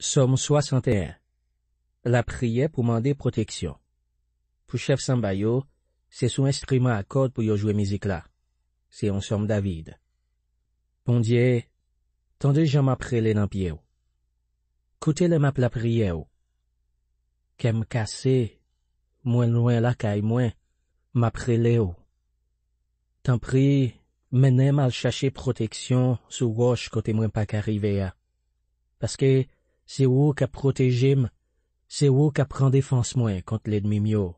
Somme 61. La prière pour demander protection. Pour chef Samba yo, c'est son instrument à cordes pour yo jouer musique là. C'est un somme David. Bon Dieu, tendez j'en m'aprélé dans pied. Coutez le map la prière. Qu'aime cassé, moins loin la caille moins, m'aprélé. Tant prie, menez mal chercher protection sous roche côté moins pas qu'arriver à. Parce que c'est où qu'a protégé c'est où qu'a prend défense moins contre l'ennemi mio.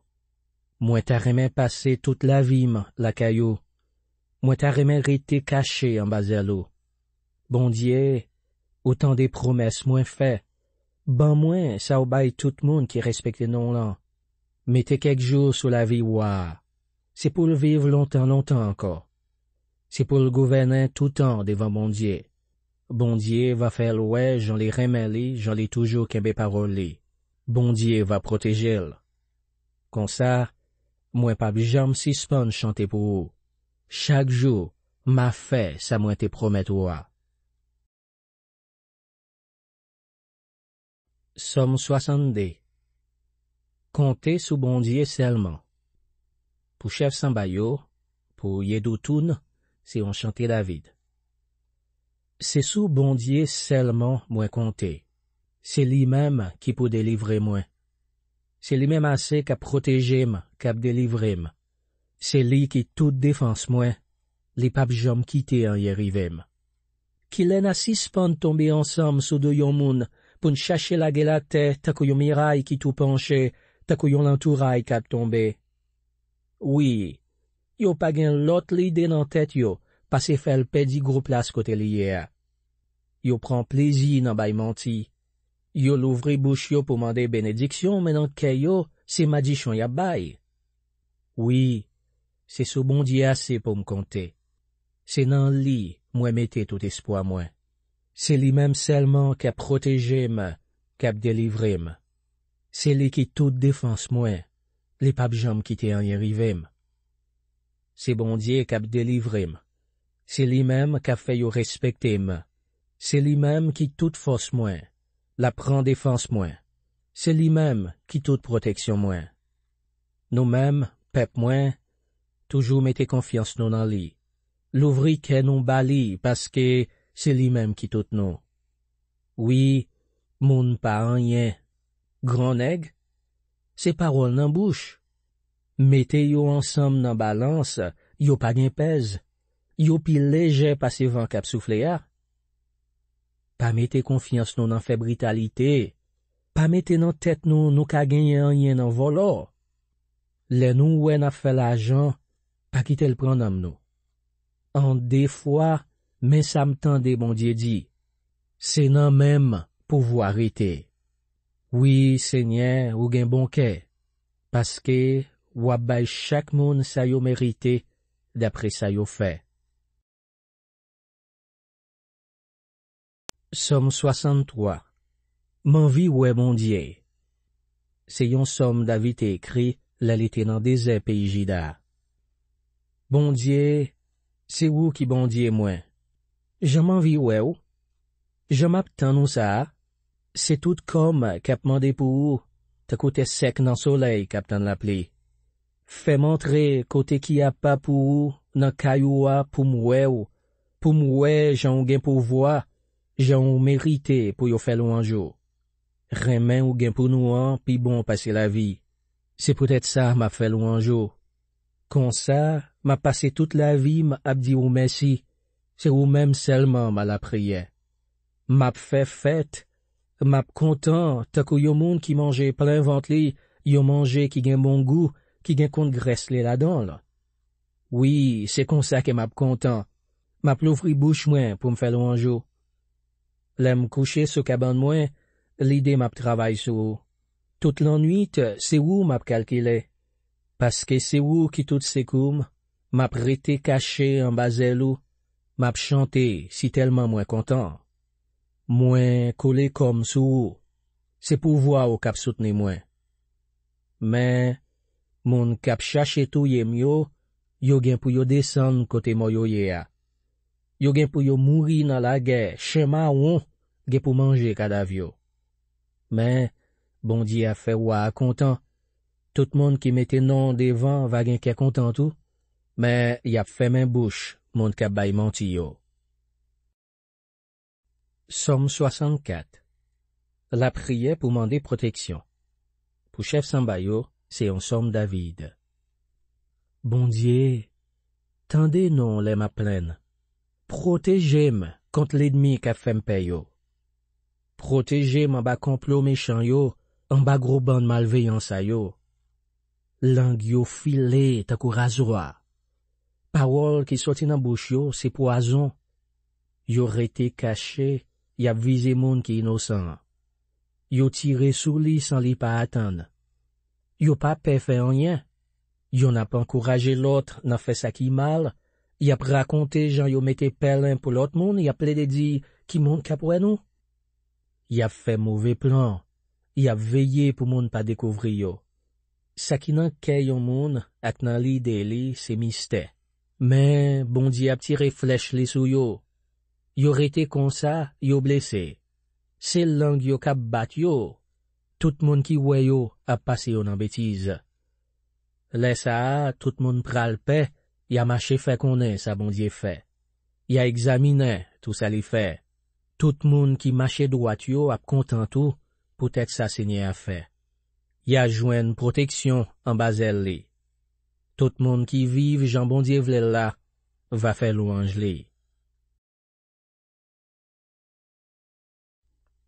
Moi t'as remé passé toute la vie la caillou. Moi t'as remé été caché en bas de l'eau. Bon Dieu, autant des promesses moins fait. Ben moins, ça obéit tout le monde qui respecte non là. Mettez quelques jours sur la vie ouah. C'est pour le vivre longtemps encore. C'est pour le gouverner tout temps devant bon Dieu. Bon Dieu va faire l'oué, j'en les remêlés, j'en les toujours qu'un parole. Bon Dieu va protéger. Comme ça, moi pas jamais suspendre chanter pour vous. Chaque jour, m'a fait, ça moi te promet ouah. Somme 62. Comptez sous bon Dieu seulement. Pour chef Sambayo, pour Yedoutoun, c'est on chanter David. C'est sous bon Dieu seulement moi compter. C'est lui-même qui peut délivrer moi. C'est lui-même assez qu'a protégé moi, qu'a délivré moi. C'est lui qui toute défense moi. Les papes jom quitté en y arriver. Qu'il en a six pans tomber ensemble sous deux yon moun, pour ne chercher la gueule à tête, ta yon miraille qui tout penché, ta yon l'entouraille qui a tombé. Oui, yo pas gen l'autre l'idée dans tête yo, parce fait le pédi gros place côté lié. Yo prend plaisir dans bay menti. Yo l'ouvri bouche yo pour demander bénédiction, mais dans kè yo, c'est madichon ya bay. Oui, c'est ce bon Dieu assez pour me compter. C'est dans lui, moi mettez tout espoir moi. C'est lui-même seulement qui a protégé moi, qui a délivré moi. C'est lui qui toute défense moi. Les papes jambes qui t'y en y arrivé. C'est bon Dieu qui a délivré moi. C'est lui-même qui a fait yo respecter moi. C'est lui-même qui toute force moi. La prend défense moi. C'est lui-même qui toute protection moi. Nous-mêmes, peuple moi, toujours mettez confiance nous dans lui. L'ouvri qu'est nous bali parce que c'est lui-même qui tout nous. Oui, moun pas rien. Grand nègre, c'est parole dans bouche. Mettez yo ensemble dans balance, yo pas gen pèse. Yo pi léger passe vent cap souffler a. Pas mettez confiance nous dans fait brutalité. Pas mettez dans tête nous ka gagner rien dans volo. Les nous ouais n'a fait l'argent, pas quitter le prendre nous. En des fois, mais ça me tendait bon Dieu dit. C'est non même pouvoir arrêter. Oui, Seigneur, ou gen bon cœur. Parce que, ou bay chaque monde sa yo mérité, d'après sa yo fait. Somme 63. M'envie ouais bon Dieu. C'est yon somme David écrit, l'alité dans désert pays Jida. Bon Dieu, c'est où qui bon Dieu moi? Je m'envie ouais ou? Je m'attends nous ça. C'est tout comme qu'a demandé pour ou, te côté sec dans soleil captain la pluie. Fais montrer côté qui a pas pour ou, dans cailloua pour mouais j'en gain pour voir, j'en mérité pour yo faire louange. Remen ou gain pour nous an, pi bon passer la vie. C'est peut-être ça m'a fait louange. Comme ça, m'a passé toute la vie m'a dit ou merci. C'est ou même seulement m'a la prière. M'a fait fête. M'a content, ta kou yon moun qui mangeait plein ventre li, yon mangé qui gen bon goût, qui gen compte graisse li là-dedans là. Oui, c'est comme ça que m'a content. M'a plouvri bouche moins pour me faire louange. L'aime coucher sous cabane moins, l'idée m'a travaille sur. Toute l'ennui, c'est où m'a calculé. Parce que c'est où qui tout s'écoum, m'a prêté caché en bas zèlou, m'a chanté si tellement moins content. Moins collé comme sous, c'est pour voir au cap soutenir moins. Mais, mon cap chercher tout yé myo, yo gen pour yo descendre côté moyo yé a. Yo gen pour yo mourir dans la guerre, chemin ou, gen pour manger cadavio. mais bon Dieu a fait ouah content. Tout le monde qui mettait non devant va gen qu'est content tout, mais y a fait main bouche, monde qui bay menti yo. Somme 64. La prière pour demander protection. Pour chef Samba yo, c'est un somme David. Bon Dieu, tendez non les ma pleine. Protégez-moi contre l'ennemi qui a fait m'paye yo. Protégez-moi en bas complot méchant yo, en bas gros bande malveillance a yo. Langue yo filé ta kou rasoir. Parole qui sorti dans bouche yo, c'est poison. Yo rete caché, y a visé moun qui innocent. Yo tiré sous li sans li pas attendre. Yo pas pe fait rien. Yo n'a pas encouragé l'autre n'a fait ça qui mal. Y a raconté Jean yo mette pelin pour l'autre monde, y a plaidé dit qui monde qu'après nous. Y a fait mauvais plan. Y a veillé pour moun pas découvrir yo. Ça qui nan kè yon moun ak nan l'idée li c'est mystère. Mais bon Dieu a tiré flèche li sou yo. Yo rete comme ça, yo blessé. C'est langue yo k'ap bat yo. Tout moun ki wè yo a passé yo nan bêtise. Laisse ça, tout moun pral paix, y a marché fait connaît ça bon Dieu fait. Y a examiné tout ça li fait. Tout moun qui marche droit yo a content tout, peut-être ça Seigneur a fait. Y a joine protection en basel li. Tout moun qui vive Jean bon Dieu vle là, va faire louange li.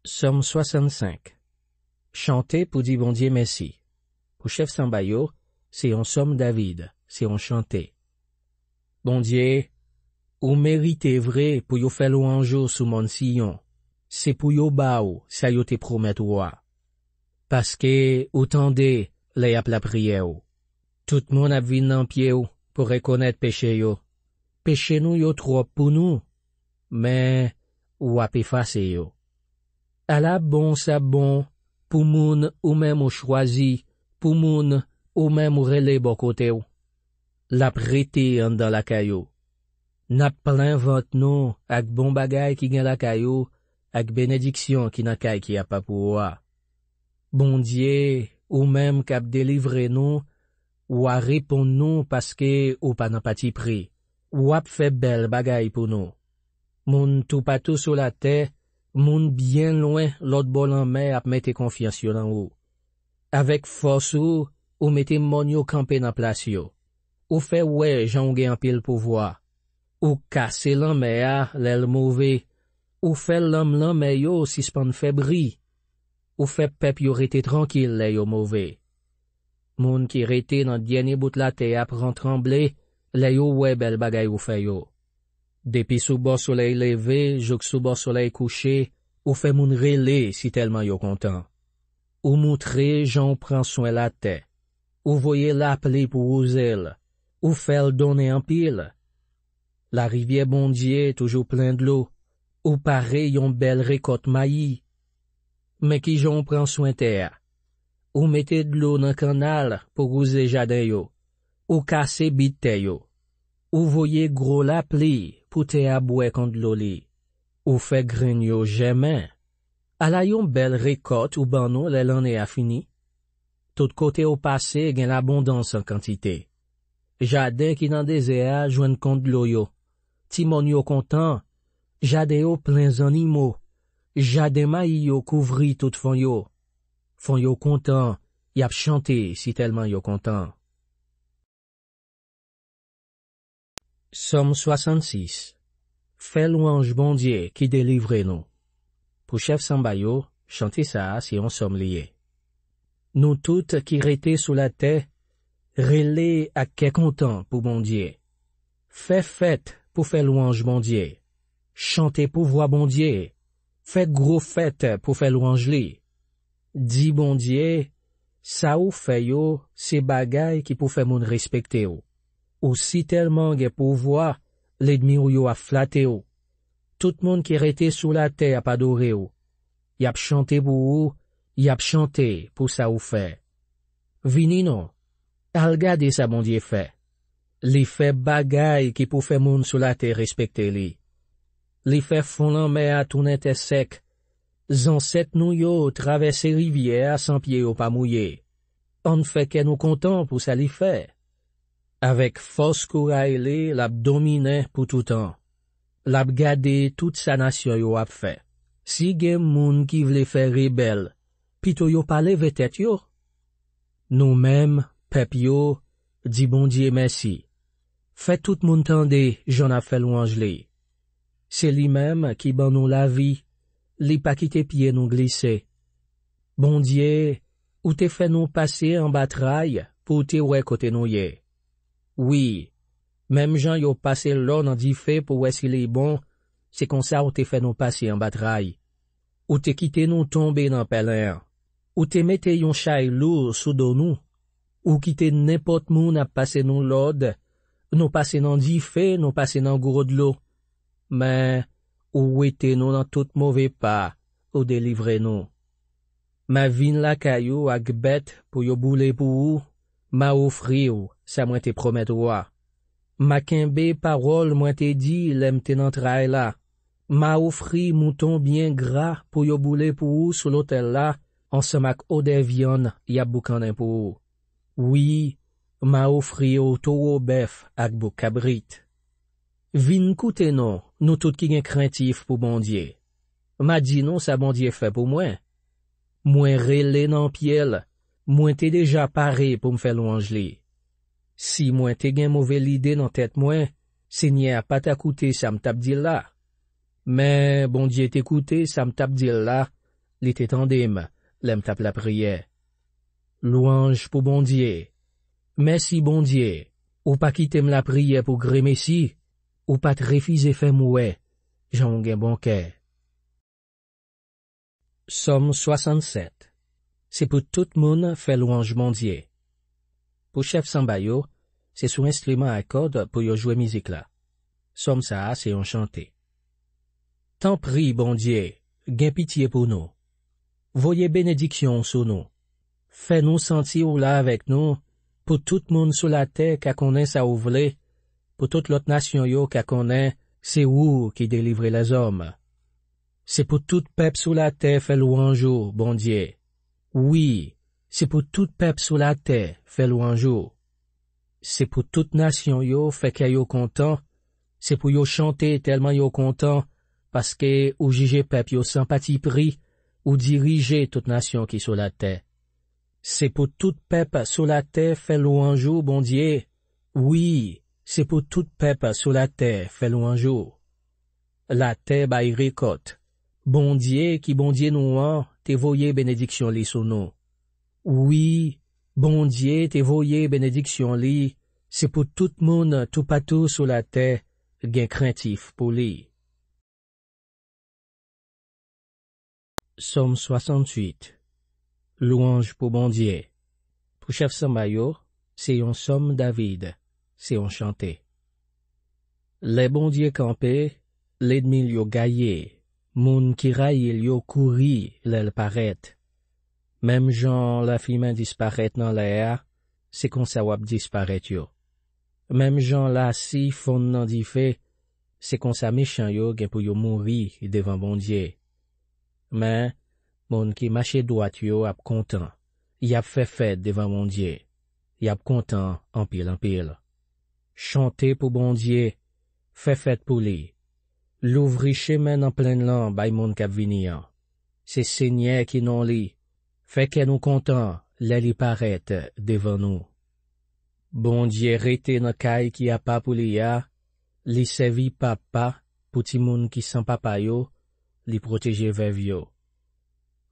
Somme 65. Chanter pour dire bon Dieu merci. Pour chef Samba yo, c'est un somme David, c'est un chanter. Bon Dieu, ou méritez vrai pour yo faire louange sous mon sillon. C'est pour yo ba ou, ça yo te promet ouah. Parce que, ou tendez, les ap la prière ou. Tout le monde a vu nan pied ou, pour reconnaître péché yo. Péché nous yo trop pour nous. Mais, ou ap efface yo. A la bon sa bon, pour moun ou même ou choisi, pour moun ou même ou relé bon côté ou. La prêté en dans la caillou. N'a plein vente nous, ak bon bagay qui gen la caillou, ak bénédiction qui n'a kay qui a pas pour ouah. Bon Dieu, ou même k'ap délivrer nous, ou a répondre nous parce que ou pas nan pati pri, ou ap fait belle bagay pour nous. Moun tout patou sur la terre, moun bien loin l'autre bol en mer ap mette confiance yo nan ou. Avec force ou mette mon yo campé nan place yo. Ou fait ouais Jean gen en pile pouvoir. Ou casse l'en l'el mauvais. Ou fait l'en mer yo suspend fébri. Ou fait pep yo rete tranquille le yo mauvais. Moun qui rete dans dernier bout la terre apprend trembler, le yo ouais bel bagay ou fait yo. Depuis sous bord soleil levé, jouk sous bord soleil couché, ou fait moun relé si tellement yo content. Ou montre Jean prend soin la terre. Ou voyez l'appeler pour ouzel. Ou fait le donner en pile. La rivière bon Dieu toujours plein de l'eau. Ou pareil yon belle récolte maïs. Mais qui j'en prend soin terre. Ou mettez de l'eau dans canal pour rouser jardin yo. Ou casser bite yo. Ou voyez gros la pli pour te abouer contre l'eau li. Ou fait grain yo jamais. A la yon belle récolte ou ban nou l'année a fini. Tout côté au passé gen l'abondance en quantité. Jardin qui dans désert joine contre l'eau yo. Timon yo content. Jardin yo plein animaux. Jardin maïs yo couvri tout fond yo. Fond yo content, y ap chanté si tellement yo content. Somme 66. Fait louange bon Dieu qui délivre nous. Pour chef Samba yo, chanter ça si on somme lié. Nous toutes qui rété sous la terre, relé à qu'est content pour bon Dieu. Fait fête pour faire louange bon Dieu. Chanter pour voir bon Dieu. Fait gros fête pour faire louange li. Dis bon Dieu, ça ou fait yo, c'est bagay qui pour faire moun respecter ou. Ou si tellement ge pouvoir, l'ennemi ou yo a flatté ou. Tout monde qui rete sous la terre a pas adoré ou. Y a chanté pour ou, y a chanté pour ça ou fait. Vini non, al gade sa bon Dieu fait. Li fait bagay qui pour faire moun sous la terre respecter li. Li fait fond en mer à tourner te sec. Zanset nou yo traverser rivière sans pied ou pas mouillé. On fait que nous content pour ça li fait. Avec force couraille l'abdominé pour tout temps. L'ab gade toute sa nation yo ap fait. Si gen moun qui vle faire rebelle, pito yo pa leve tête yo. Nous-mêmes, pep yo, dit bon Dieu merci. Fait tout moun tande, j'en a fait louange li. C'est lui-même qui ban nous la vie, li pa kite pied nous glisser. Bon Dieu, ou te fait nous passer en bataille pour te ouais côté nous yé. Oui, même Jean yo passé l'or dans dit fait pour est-ce qu'il est bon, c'est comme ça ou te fait nous passer en bataille. Ou te quitté nous tomber dans pelin. Ou te mette yon chay lourd sous dos nous. Ou quitte n'importe moun a passé nous l'ordre, nous passer dans dit fait, nous passer dans gros de l'eau. Mais, ou était nous dans tout mauvais pas, ou délivrer nous. Ma vin la caillou ak bête pour yo boule pour ou, ma offri ou, ça moi te promet roi. Ma kembe parole moi te dit l'aime te nan trail là. Ma offri mouton bien gras pour yo boule pour ou sur l'hôtel là, ensemble ak ode viande y a boucanin pour ou. Oui, ma offri au taureau bœuf ak bou cabrit. Vin koute non, nous tout qui gen craintif pour bon Dieu. Ma dit non, ça bon Dieu fait pour moi. Moi relé nan piel, moi t'es déjà paré pour me faire louange li. Si moi t'es gen mauvais l'idée dans tête moi, Seigneur pas t'a coûté ça me tape dit là. Mais bon Dieu t'écouté ça me tape dit là, li t'étendem, l'aime tape la prière. Louange pour bon Dieu. Merci bon Dieu, ou pas quitter la prière pour gré messi, ou pas te refuser faire mouais, j'en gen bon cœur. Somme 67. C'est pour tout le monde faire louange mon Dieu. Pour chef Sambayo, c'est sous instrument à cordes pour yo jouer musique là. Somme ça, c'est on chanter. Tant prie bon Dieu, gain pitié pour nous. Voyez bénédiction sur nous. Fais-nous sentir ou là avec nous, pour tout le monde sur la terre qu'a connaît ça ouvre, pour toute l'autre nation yo qu'a connaît, c'est où qui délivre les hommes. C'est pour tout peuple sur la terre fait louange, bon Dieu. Oui, c'est pour tout peuple sur la terre fait louange. C'est pour toute nation yo fait que yo content. C'est pour yo chanter tellement yo content, parce que ou juger peuple yo sans parti pris, ou diriger toute nation qui sur la terre. C'est pour tout peuple sur la terre fait louange, bon Dieu. Oui, c'est pour tout peuple sur la terre fait louange. La terre baille récolte. Bon Dieu nous an, te voye bénédiction li sou nous. Oui, bon Dieu te voye bénédiction li, c'est pour tout moun tout partout sur la terre, gen craintif pour li. Somme 68. Louange pour bon Dieu. Pour chef Sambayo, c'est un somme David, c'est un chanté. Les bon Dieu campé, l'ennemi yo gaillé. Moun qui raille yo couri l'el paraît. Même Jean la fille disparaît dans l'air, c'est qu'on sa wap disparaît yo. Même Jean la si fond nan di fait, c'est qu'on sa méchant yo gen pou yo mouri devant bon Dieu. Mais, moun qui marche droit yo ap content, y ap fait fête devant bon Dieu, y ap content en pile en pile. Chanter pour bon Dieu, fait fête pour lui. L'ouvri chemin en plein lan bay moun kap vini an. C'est Seigneur qui non li, fait que nous content, lè li paraît devant nous. Bon Dieu rete nan kay qui a pas pour li ya, li servi papa, pour ti moun qui sans papa yo, li protege veuve yo.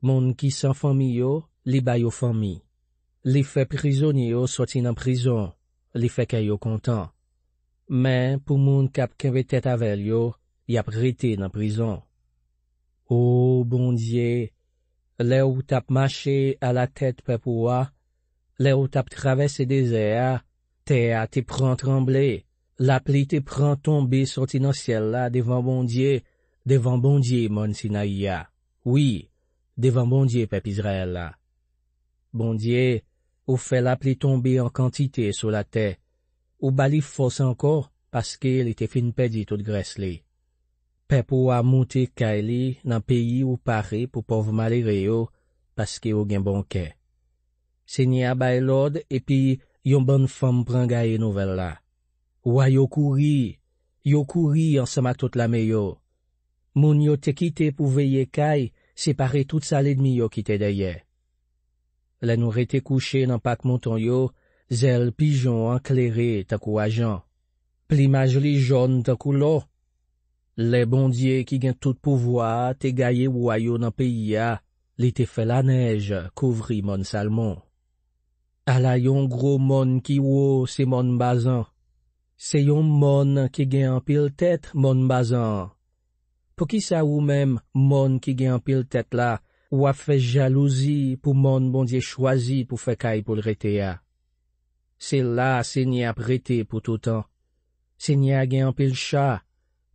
Moun qui sans famille yo, li bay yo famille. Li fait prisonnier yo sorti nan prison, li fait que yo content. Mais pour moun kap kenve tête avec yo, y ap rete dans prison. Oh, bon Dieu, lè ou tap marché à la tête pepoua, lè ou tap traversé désert, terre te prend trembler, la pluie te prend tomber sorti dans ciel là devant bon Dieu, mon Sinaïa. Oui, devant bon Dieu, peuple Israël là. Bon Dieu, ou fait la pluie tomber en quantité sur la terre, ou bali force encore, parce qu'il était fin perdu toute graisse li. Peuple ou a monté kaili dans pays ou paré pour pauvre malheureux yo, parce que ou gen bon cœur. Seigneur bay l'ordre et puis yon bonne femme prend gaye nouvelle là. Wa yo kouri ensemble avec toute la meyo. Moun yo te quitté pour veiller kay, séparer toute sa l'ennemi yo qui te derrière. La nous rete couché dans pak monton yo, zèle pigeon enclairé takou agent. Plumage li jaune takou l'eau. Les bon Dieu qui gen tout pouvoir te gaye royaume dans pays a, li te fait la neige couvri mon salmon. Ala yon gros mon qui wo c'est mon bazan. C'est yon mon qui gen en pile tête mon bazan. Pour qui ça ou même mon qui gen en pile tête là, ou a fait jalousie pour mon bon Dieu choisi pour faire caille pour le rete a. C'est là Seigneur a prêté pour tout temps. Seigneur gen en pile chat.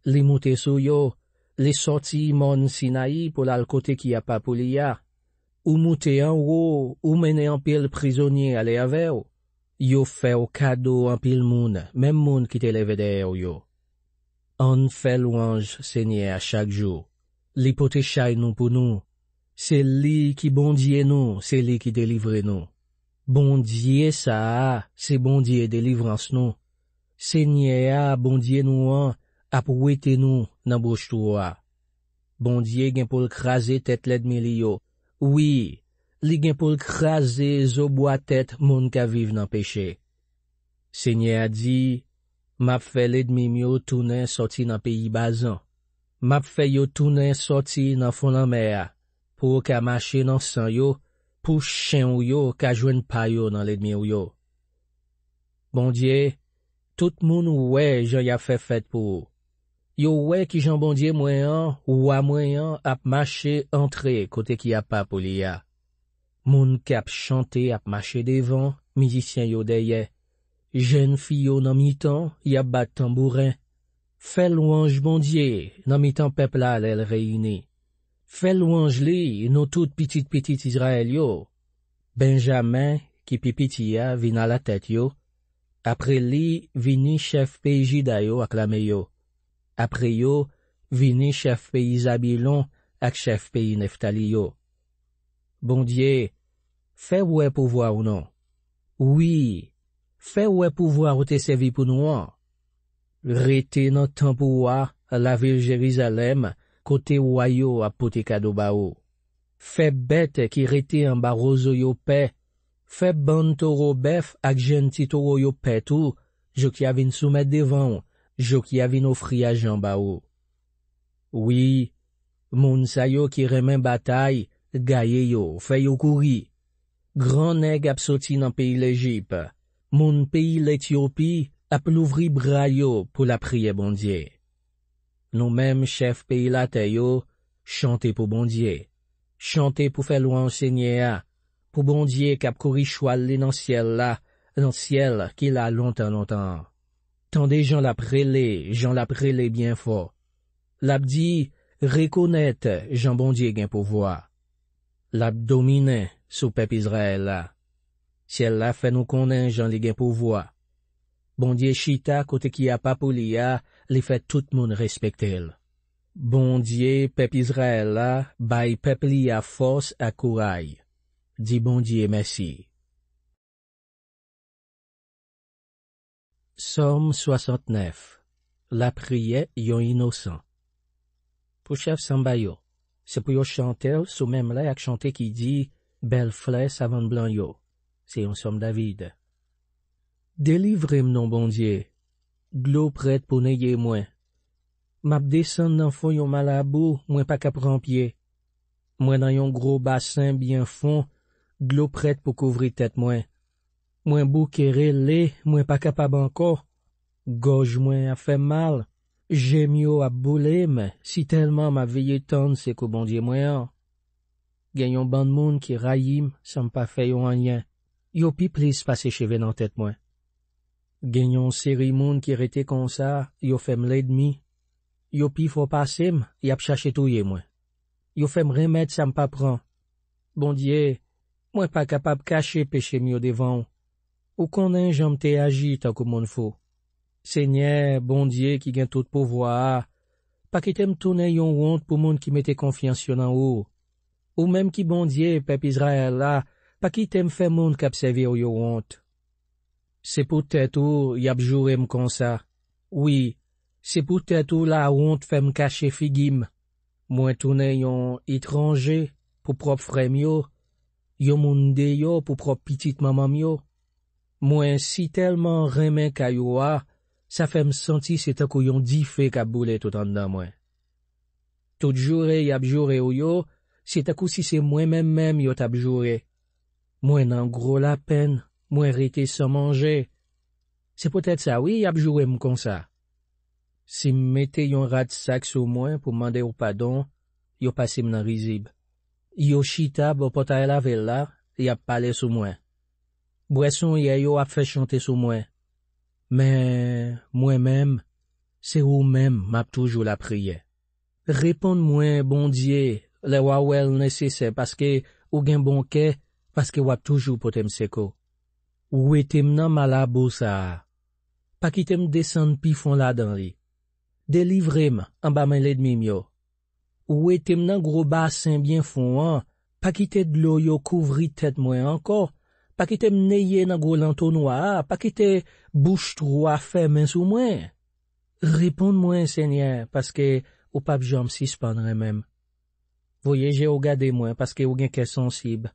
Les monter sou yo, les sorti mon Sinaï pour l'al côté qui a pas pour l'ia. Ou monter en haut, ou mener en pile prisonnier aller avec ou. Yo fait au cadeau en pile moun, même moun qui te lève derrière yo. On fait louange Seigneur à chaque jour. Li pote chay nous pour nous. C'est li qui bon Dieu nous, c'est li qui délivre nous. Bon Dieu ça, c'est bon Dieu délivrance nous. Seigneur bon Dieu nous an, ap wete nous nan bouche toi. Bon Dieu gen pour craser tête l'ennemi li yo. Oui, li gen pour craser zo bois tête moun ka vive nan péché. Seigneur a dit, m'a fait l'ennemi yo tourner sorti nan pays bazan. M'a fait yo tourner sorti nan fond la mer pour ka marcher nan sang yo, pour chien yo ka joine pa yo nan l'ennemi yo. Bon Dieu, tout moun ouais Jean y a fait pour. Yo ouais qui Jean bon Dieu moyen ou à moyen ap marcher entrer côté qui a pas pour l'ia. Moun k'ap chanter ap marcher devant, musicien yo derrière. Jeune fille yo nan mi-temps, y a bat tambourin. Fait louange bon Dieu, nan mi-temps peuple là elle réuni. Fait louange li, nous tout petit Israël yo. Benjamin qui pipiti a vin à la tête yo. Après li vini chef pays Juda yo acclamé yo. Après yo, vini chef pays Zabilon ak chef pays Neftali yo. Bon Dieu, fais ouais pouvoir ou non? Oui, fais ouais pouvoir ou te servi pour nous an. Rete nan temps pour la ville Jérusalem, côté royo a pote cadeau ba ou. Fais bête qui rete en barozo yo paix. Fais bon taureau bœuf ak genti taureau yo paix tout, je qui a vin soumettre devant. Jo qui a vin offri à Jean Bao. Oui, moun sa yo qui remen bataille, gaye yo, fait yo kouri. Grand nèg ap soti nan pays l'Égypte. Moun pays l'Éthiopie ap l'ouvri bras yo pour la prière bon Dieu. Nous même chef pays la terre yo, chanter pour bon Dieu. Chanter pour faire louange Seigneur, pour bon Dieu k'ap kouri choual li nan ciel là, nan ciel qui la longtemps. Tandis Jean l'a prélé bien fort. L'a dit, reconnaître Jean bon Dieu gen pouvoir. L'a dominé sous peuple Israël là. Ciel là fait nous connaître Jean li gen pouvoir. Bon Dieu chita côté qui a pas pour l'ia, li fait tout moun respecter. Bon Dieu peuple Israël là, bay peuple li a force à courage. Dis bon Dieu merci. Somme 69. La prière yon innocent. Pour chef Sambayo, c'est pour yo chanter sous même là ak chanter qui dit belle fleur savane blanc yo. C'est un somme David. Délivrez-moi non bon Dieu. D'l'eau prête pour n'ayez moins. M'ap descend dans fond yon malabou, moins pas qu'à prendre pied. Moi dans yon gros bassin bien fond, d'l'eau prête pour couvrir tête moins. Moins bouqueré lait, moins pas capable encore. Gorge moins a fait mal. J'aime yo a boulé, mais si tellement ma veillé tendre, c'est que bon Dieu moins. Gagnons ban de monde qui raïm, ça m'pas fait yon rien. Yo pi plis passer cheve dans tête moins. Gagnons série monde qui rete comme ça, yo fait l'ennemi. Yo pi faut passer, y a cherché touyer moins. Yo fait remettre ça m'pas prend. Bon Dieu, moi pas capable cacher péché mieux devant. Ou konnen j'en te agi tant que mon faut. Seigneur, bon Dieu qui gagne tout pouvoir, pas qui t'aime tourner yon honte pour monde qui mette confiance yon en haut. Ou même qui bon Dieu, peuple Israël là, pas qui t'aime faire monde qui servir yon honte. C'est peut-être où y a joué comme ça. Oui, c'est peut-être où la honte fait me cacher figim. Moi tourner yon étranger pour propre frère mio, yon moun de yo pour propre petite maman mio. Moi si tellement remen kayoa, ça fait me sentir c'est un yon di fait qu'a boule tout en dedans moi. Tout jour y a jouré ou yo, c'est un coup si c'est moi-même yo t'a jouré. Moi nan gros la peine, moi rete sans manger. C'est peut-être ça, oui, y a joué comme ça. Si m'mette yon rat sac sous moi pour demander au pardon, yo passe m'nan rizib. Yo chita bo pota la vella, y a parlé sous moi. Boisson yo a fait chanter sous moi. Mais moi-même, c'est ou même m'a toujours la prière. Répondre-moi, bon Dieu, le wawel nécessaire parce que ou gen bon ke, parce que wap toujours potem seko. Ou etem nan malabo sa. Pas qui t'aime descendre pi fond là dans li. Délivrez-moi en bas men l'ennemi mio. Ou etem nan gros bassin bien fond, pas qui te de l'eau yo couvri tête moi encore. Pas qui t'aime neye nan gros l'entonnoir, pas qui te bouche trop ferme sous moi. Réponds-moi, Seigneur, parce que ou pas jam suspendre même. Voyez, j'ai regardé moi parce que ou gen que sensible.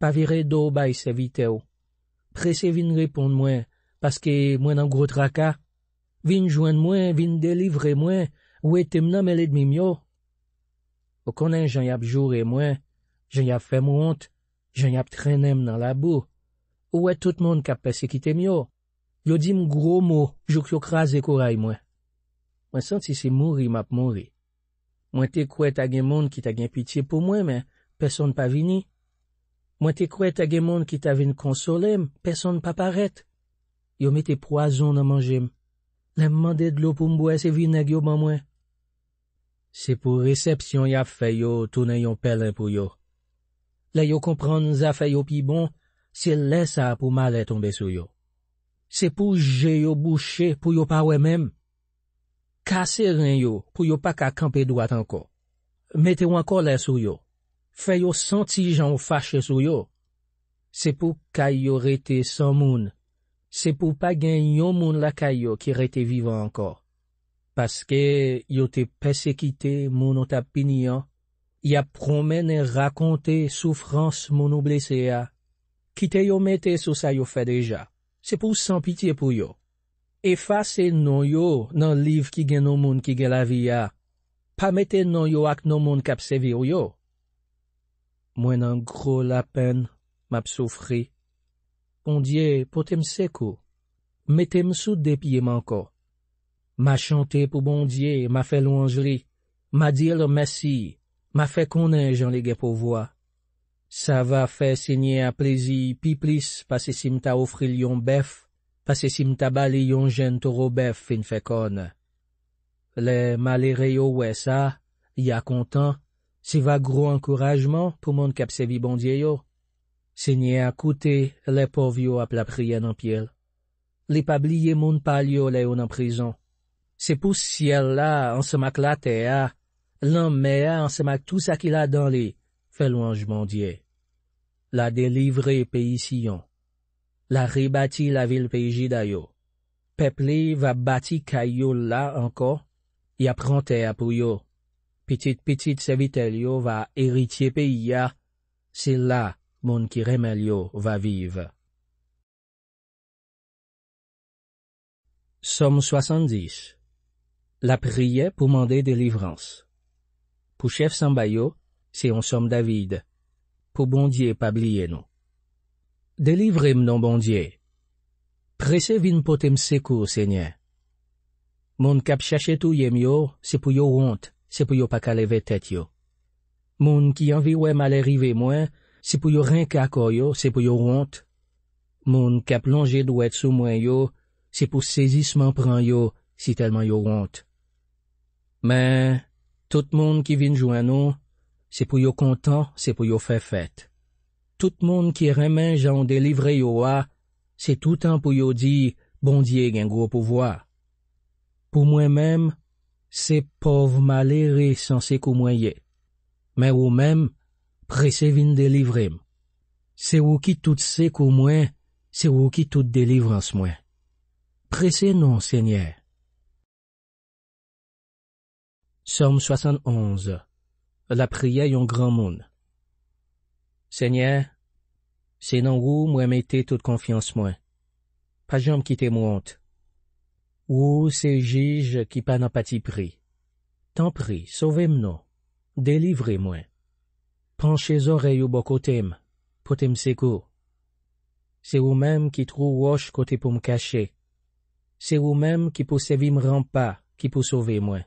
Pas virer d'eau bay serviteur. Presse vin répondre moi parce que moi nan gros tracas. Vin joindre moi, vin délivrer moi, ou etem nan men l'ennemi mio. Ou konnen j'en yap jouré moi, j'en yap fait mon honte, j'en yap traîné dans la boue. Ou est tout le monde k'ap persécuté mio. Yo di m gros mot, j'ok yo krasé corail moi. Moi senti si mouri m'a mouri. Moi te koué ta gen monde qui t'a gen pitié pour moi mais personne pas vini. Moi te koué ta gen monde qui t'a vinn consoler, personne pas paraître. Yo mette poison dans manger. Les demander de l'eau pour m'boire c'est vinaigre yo ban moi. C'est pour réception y a fait yo tourner yon pelin pour yo. Là yo comprendre za fait yo pi bon, c'est là ça pour mal tomber sur yo. C'est pour j'ai yo boucher pour yo pas ouais même. Casser rien yo pour yo pas ka camper droit encore. Mettez encore là sur yo. Fait yo senti jan fâché sur yo. C'est pour kay yo rete sans moun. C'est pour pas gen yon moun la kay yo qui rete vivant encore. Parce que yo te persécuté moun ou ta pinian, y a promène et raconté souffrance moun ou blessé a. Qui te yo mette sous ça yo fait déjà. C'est pour sans pitié pour yo. Effacer non yo dans livre qui gen non moun qui gen la vie a. Pas mette non yo ak non moun k'ap servir yo. Moi nan gros la peine, m'ap souffri. Bon Dieu, potem seko. Mettez-moi sous des pieds encore. M'a chanté pour bon Dieu, m'a fait louangerie. M'a dit le merci. M'a fait connaître j'en les pour voir. Ça va faire signer à plaisir, pi plis, parce que si m'ta offri yon bœuf, parce que si m'ta bali yon jeune taureau bœuf fin fait conne. Les malheureux yo ouais ça, y a content, c'est va gros encouragement pour mon cap servi bon Dieu yo. Seigneur a coûté les pauvres yo ap la prière dans pied. Les pas blier mon palio les en prison. C'est pour ciel là, en se mac la terre, l'homme en se mac tout ça qu'il a dans les, fait louange mon Dieu. La délivrer pays Sion. La rebâti la ville pays Jidayo. Peuple va bâti kayo là encore, y apprend terre pour yo. Petite serviteur yo va héritier pays ya, c'est là, mon qui remel yo va vivre. Somme 70. La prière pour demander délivrance. Pour chef Sambayo, c'est un somme David. Pour bon Dieu, pas oublier nous. Délivrez-moi, non bon Dieu. Pressez vin potem secours, Seigneur. Mon cap cherche tout yem yo, c'est pour yo honte, c'est pour yo pas qu'à lever tête yo. Mon qui envie ouais mal arrivé moi, c'est pour yo rien qu'à yo, c'est pour yo honte. Mon cap plongé doit être sous moi yo, c'est pour saisissement prend yo, si tellement yo honte. Mais, tout monde qui vient joindre nous, c'est pour yo content, c'est pour yo faire fête. Tout monde qui remet j'en délivré yo a, c'est tout temps pour yo dire, bon Dieu gen gros pouvoir. Pour moi-même, c'est pauvre malheureux censé qu'au moyen. Mais ou même, pressé vin délivrer. C'est ou qui tout sait qu'au moins, c'est ou qui toute délivrance moins. Pressé non, Seigneur. Somme 71. La prière yon grand monde. Seigneur, c'est dans vous moi mettez toute confiance moi. Pas jamais quitter moi honte. Ou c'est juge qui pas n'a pas t'y pris. Tant prie, sauvez-moi, délivrez-moi. Penchez oreilles au bon côté, pour te secours. C'est vous-même qui trouve roche côté pour me cacher. C'est vous-même qui pour servir me rempart, qui pour sauver moi.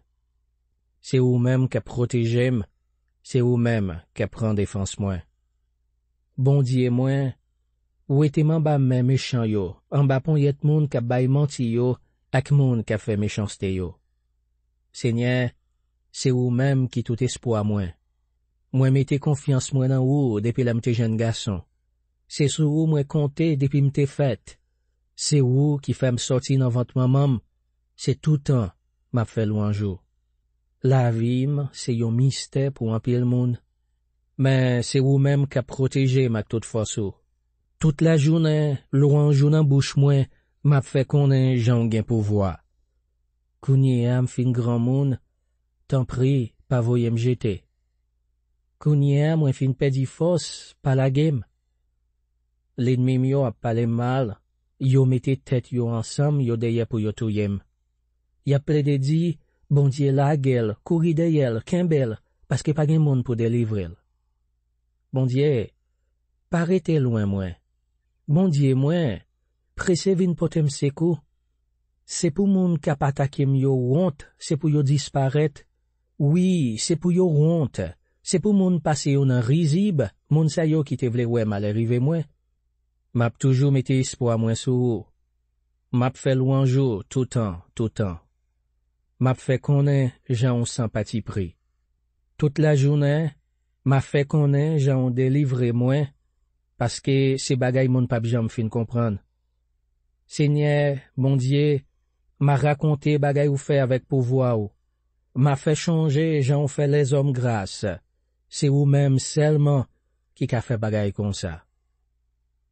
C'est vous-même qui protégez moi. C'est vous-même qui prend défense moi. Bon Dieu moi, ou était m'en bas mes méchants yo, en bas pon yet moun qui baille menti yo, ak moun qui fait méchanceté yo. Seigneur, c'est vous-même qui tout espoir moi. Moi mettez confiance moi dans vous depuis la m'te jeune garçon. C'est sur vous moi compter depuis m'te fête. C'est vous qui fait me sortir dans votre maman. C'est tout temps m'a fait louange. La vie, c'est un mystère pour un pile monde. Mais c'est vous-même qui a protégé ma toute force. Toute la journée, louange dans bouche moi, m'a fait connaître j'en gain pouvoir. Kounye am fin grand monde, tant prie, pas voyez me jeter. Kounye am moi fin pedi force, pas la game. L'ennemi mio a parlé mal, yo mette tête yo ensemble, yo deye pour yo touyem. Y a plaidé dit, bon Dieu la gueule, courir derrière, kimbel, parce que pas gen monde pour délivrer. Bon Dieu, parete loin moi. Bon Dieu moi, pressé vin potem secours. C'est pour moun k'ap attaqué yo honte, c'est pour yo disparaître. Oui, c'est pour yo honte. C'est pour moun passer yo nan rizib, moun sa yo qui te vle ouais mal arrivé moi. M'a toujours mette espoir moi sou. M'a fait louange tout temps, tout temps. M'a fait connaître j'en sympathie pris. Toute la journée, m'a fait connaître j'en délivré moi, parce que c'est bagay moun pa j'en fin comprendre. Seigneur, bon Dieu, m'a raconté bagay ou fait avec pouvoir ou. M'a fait changer j'en fait les hommes grâce. C'est vous-même seulement qui a fait bagay comme ça.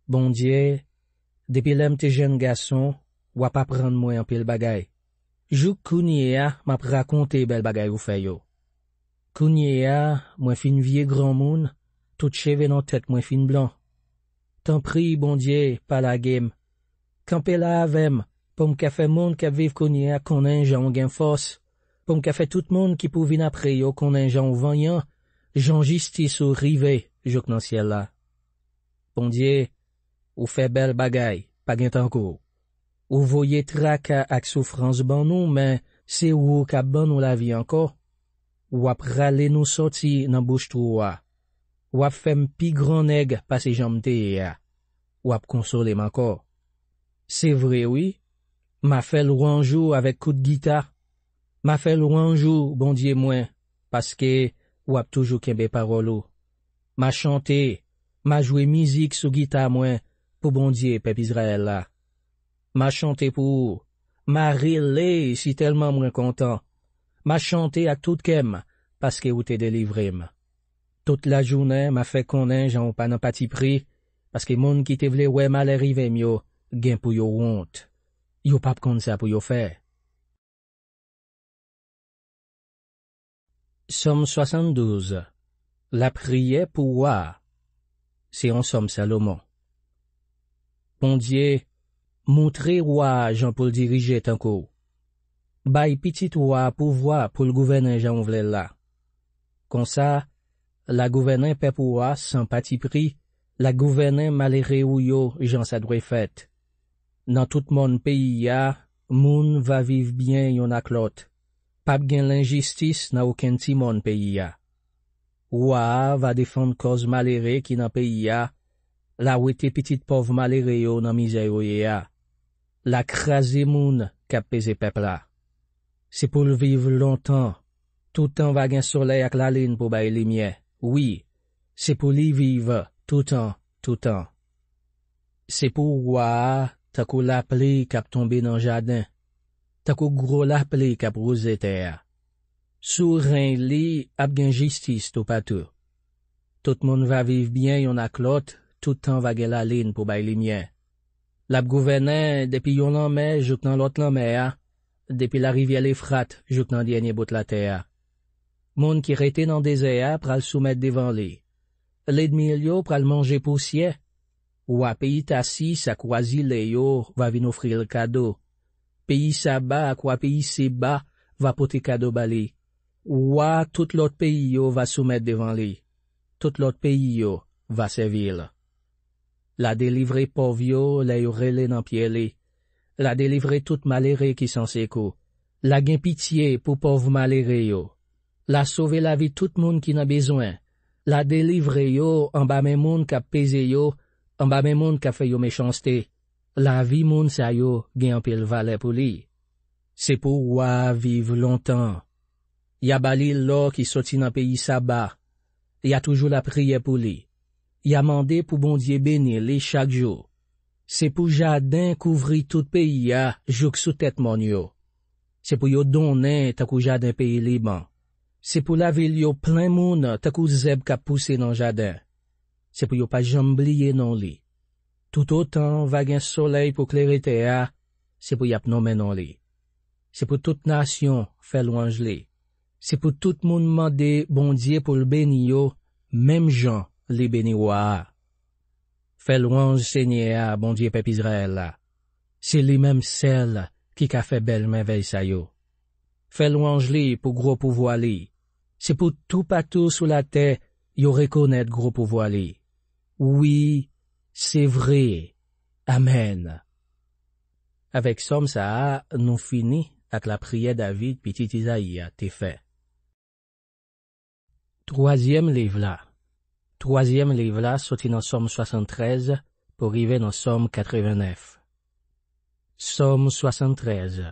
Bon Dieu, depuis l'em te jeune garçon, ou pas prendre moi un pile bagay. Jou kounye a, m'a raconté bel bagay ou fait yo. Kounye a, moi fin vieux grand moun, tout cheveux dans tête moi fin blanc. Tant prie, bon Dieu, pas la game. Campé là avem, pour m'ka fait monde qui vive kounye a konnen j'en gain force. Pour m'ka fait tout monde qui pou vin après yo konnen j'en voyant, j'en justice ou rive, jok nan ciel là. Bon Dieu, ou fait belle bagay, pas gen tankou. Ou voyez traka ak souffrance ban nous, mais c'est ou ka ban nous la vie encore. Ou ap rale nous sorti nan bouche troua. Ou ap fem pi grand nèg passe jambe te ya. Ou ap console m'encore. C'est vrai oui, m'a fait louanjou avec coup de guitare. M'a fait louanjou, bon Dieu moi, parce que ou ap toujours kembe parole ou. M'a chanté, m'a joué musique sous guitare moi, pour bon Dieu, peuple Israël là. M'a chanté pour, m'a rilé si tellement moins content. M'a chanté à tout kem, parce que ou t'es délivré. Toute la journée, m'a fait connaître j'en pas nan pati pris, parce que moun qui te vle ouais mal arrivé mio, gen pour yo honte. Yo pas kon ça pour yo faire. Somme 72. La prière pour roi. C'est en somme Salomon. Bon Dieu, montrez roi Jean pour le diriger tant coup. Bay petit roi pouvoir pour le gouverner Jean vle là. Comme ça, la gouverner pe pour roi sans pati pris, la gouverner malheureux ou yo Jean ça doit fait. Dans tout mon pays ya, moun va vivre bien yon ak l'autre. Pas gen l'injustice dans aucun ti mon pays ya. Roi va défendre cause malheureux qui dans pays ya. La ou était petite pauvre malheureux yo nan misère yo ya. La crase moun k'ap pese peuple là. C'est pour le vivre longtemps. Tout temps va gen soleil ak la lune pour bailler lumière. Oui, c'est pour li vivre tout temps, tout temps. C'est pour roi, takou la pluie k'ap tombe dans jardin. Takou gros la pluie k'ap rose terre. Sous rein li, ap gen justice tout patou. Tout moun va vivre bien yon ak l'autre, tout temps va gen la ligne pour bay lumière. L'ap gouverne depuis yon lanme jouk nan l'autre lanme depuis la rivière l'Euphrate jouk nan dernier bout la terre. Moun qui rete nan désert pral soumettre devant li. L'ennemi yo pral manger poussière. Ou à pays tassi sa croisi le yo va vin offrir le cadeau. Pays Saba à quoi pays Seba va porter cadeau bali. Ou à tout l'autre pays yo va soumettre devant li. Tout l'autre pays yo va servir. La délivrer pauvre yo, la yo relé nan pied li. La délivrer tout malheureux qui s'en sekou. La gen pitié pour pauvre malheureux yo. La sauver la vie tout moun qui n'a besoin. La délivrer yo en bas men moun k'ap pese yo, en bas men moun k'ap fait yo méchanceté. La vie moun sa yo gen pile valeur pour li. C'est pour wa vivre longtemps. Ya bali l'or qui sorti dans pays Saba. Ya toujours la prière pour li. Ya mandé pour bon Dieu bénir li chaque jour. C'est pour jardin couvrir tout pays jouk sous tête mon yo. C'est pour yo donner takou jardin pays Liban. C'est pour la ville yo plein moun takou zeb k'ap pousse dans jardin. C'est pour yo pas jamblier non li. Tout autant va gen soleil pour clairer terre, c'est pour y ap nommé non li. C'est pour toute nation fait louange li. C'est pour tout moun mande bon Dieu pour le béni yo, même Jean li béni wa. Fait louange Seigneur, bon Dieu peuple Israël. C'est lui même celle qui a fait belle merveille sa yo. Fait louange li pour gros pouvoir li. C'est pour tout partout sous la terre, yo reconnaître gros pouvoir li. Oui, c'est vrai. Amen. Avec somme ça, nous fini avec la prière David petit Isaïe t'es fait. Troisième livre là, sorti dans Somme 73 pour arriver dans Somme 89. Somme 73.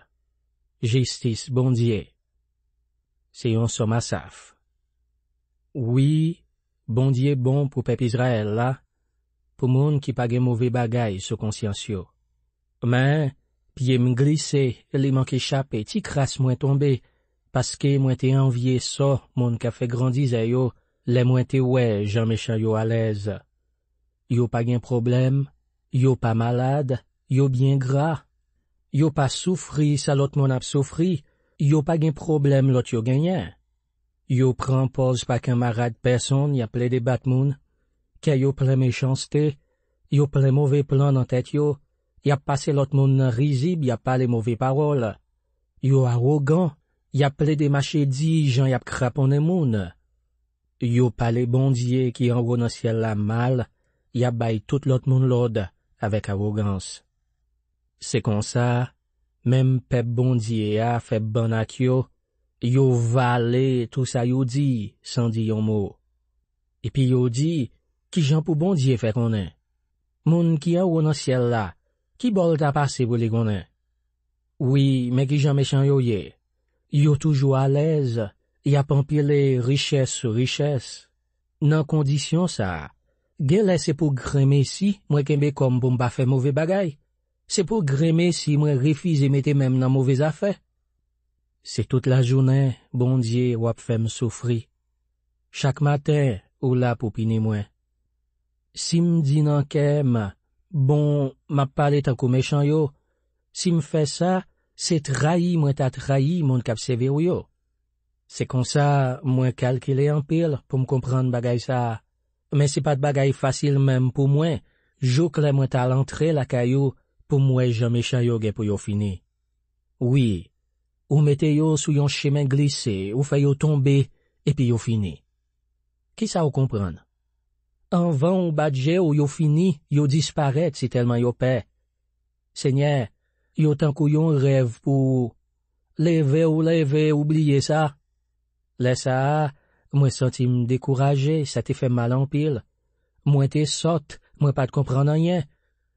Justice, bon Dieu. C'est un somme Asaph. Oui, bon Dieu bon pour peuple Israël là, pour moun qui pa gen mauvais bagay sous conscience yo. Mais, pied m glissé, li manque échappé, ti crasse moins tombé, parce que moi te envié ça, moun ka fait grandir yo, les moins te ouais, Jean méchant yo à l'aise. Yo pa gen problème, yo pas malade, yo bien gras. Yo pas souffri, ça l'autre moun ap souffri, yo pas gen problème l'autre yo gagné. Yo prend pause pa camarade personne, y a ple de bat moun. Kè yo ple méchanceté, yo ple mauvais plan dans tête yo, y a passé l'autre moun nan rizib, y a pas les mauvais paroles. Yo arrogant, y a ple de machedi, jan y a krapone moun. Yo pas les bon Dieu qui en haut dans ciel la mal, y a bay tout l'autre moun l'ode, avec arrogance. C'est comme ça, même pep bon Dieu a fait bon ak yo valé tout ça yo dit, sans dire yon mot. Et puis yo dit, qui jan pou bon Dieu fait konnen? Moun qui a ou dans ciel là, qui bol ta passe pour les konnen? Oui, mais qui jan méchant yo ye? Yo toujours à l'aise, y a pampile richesse sur richesse. Nan condition ça, gèle c'est pour grémer si, moi kembe comme pour m'pa faire mauvais bagay. C'est pour grémer si moi refuse mette même dans mauvais affaire. C'est toute la journée, bon Dieu, wap fait me souffrir. Chaque matin, ou là pour piner moi. Si m'di nan kem, bon, m'a parlé tant kou méchant yo. Si m'fait ça, c'est trahi, moi ta trahi, mon kap sévère yo. C'est comme ça, moi calculer en pile pour me comprendre bagay ça. Mais c'est pas de bagay facile même pour moi. Joukle moi ta l'entrée la caillou, pour moi Jean méchant yo gen pour yo fini. Oui, ou mettez yo sous yon chemin glissé, ou fait yo tomber, et puis yo fini. Qui ça ou comprendre? En vent ou badje ou yo fini, yo disparaît si tellement yo paix. Seigneur, yo tant kou yon rêve pour lever, oublier ça. Laisse ça, moi senti me décourager, ça te fait mal en pile. Moi te sotte, moi pas de comprendre rien.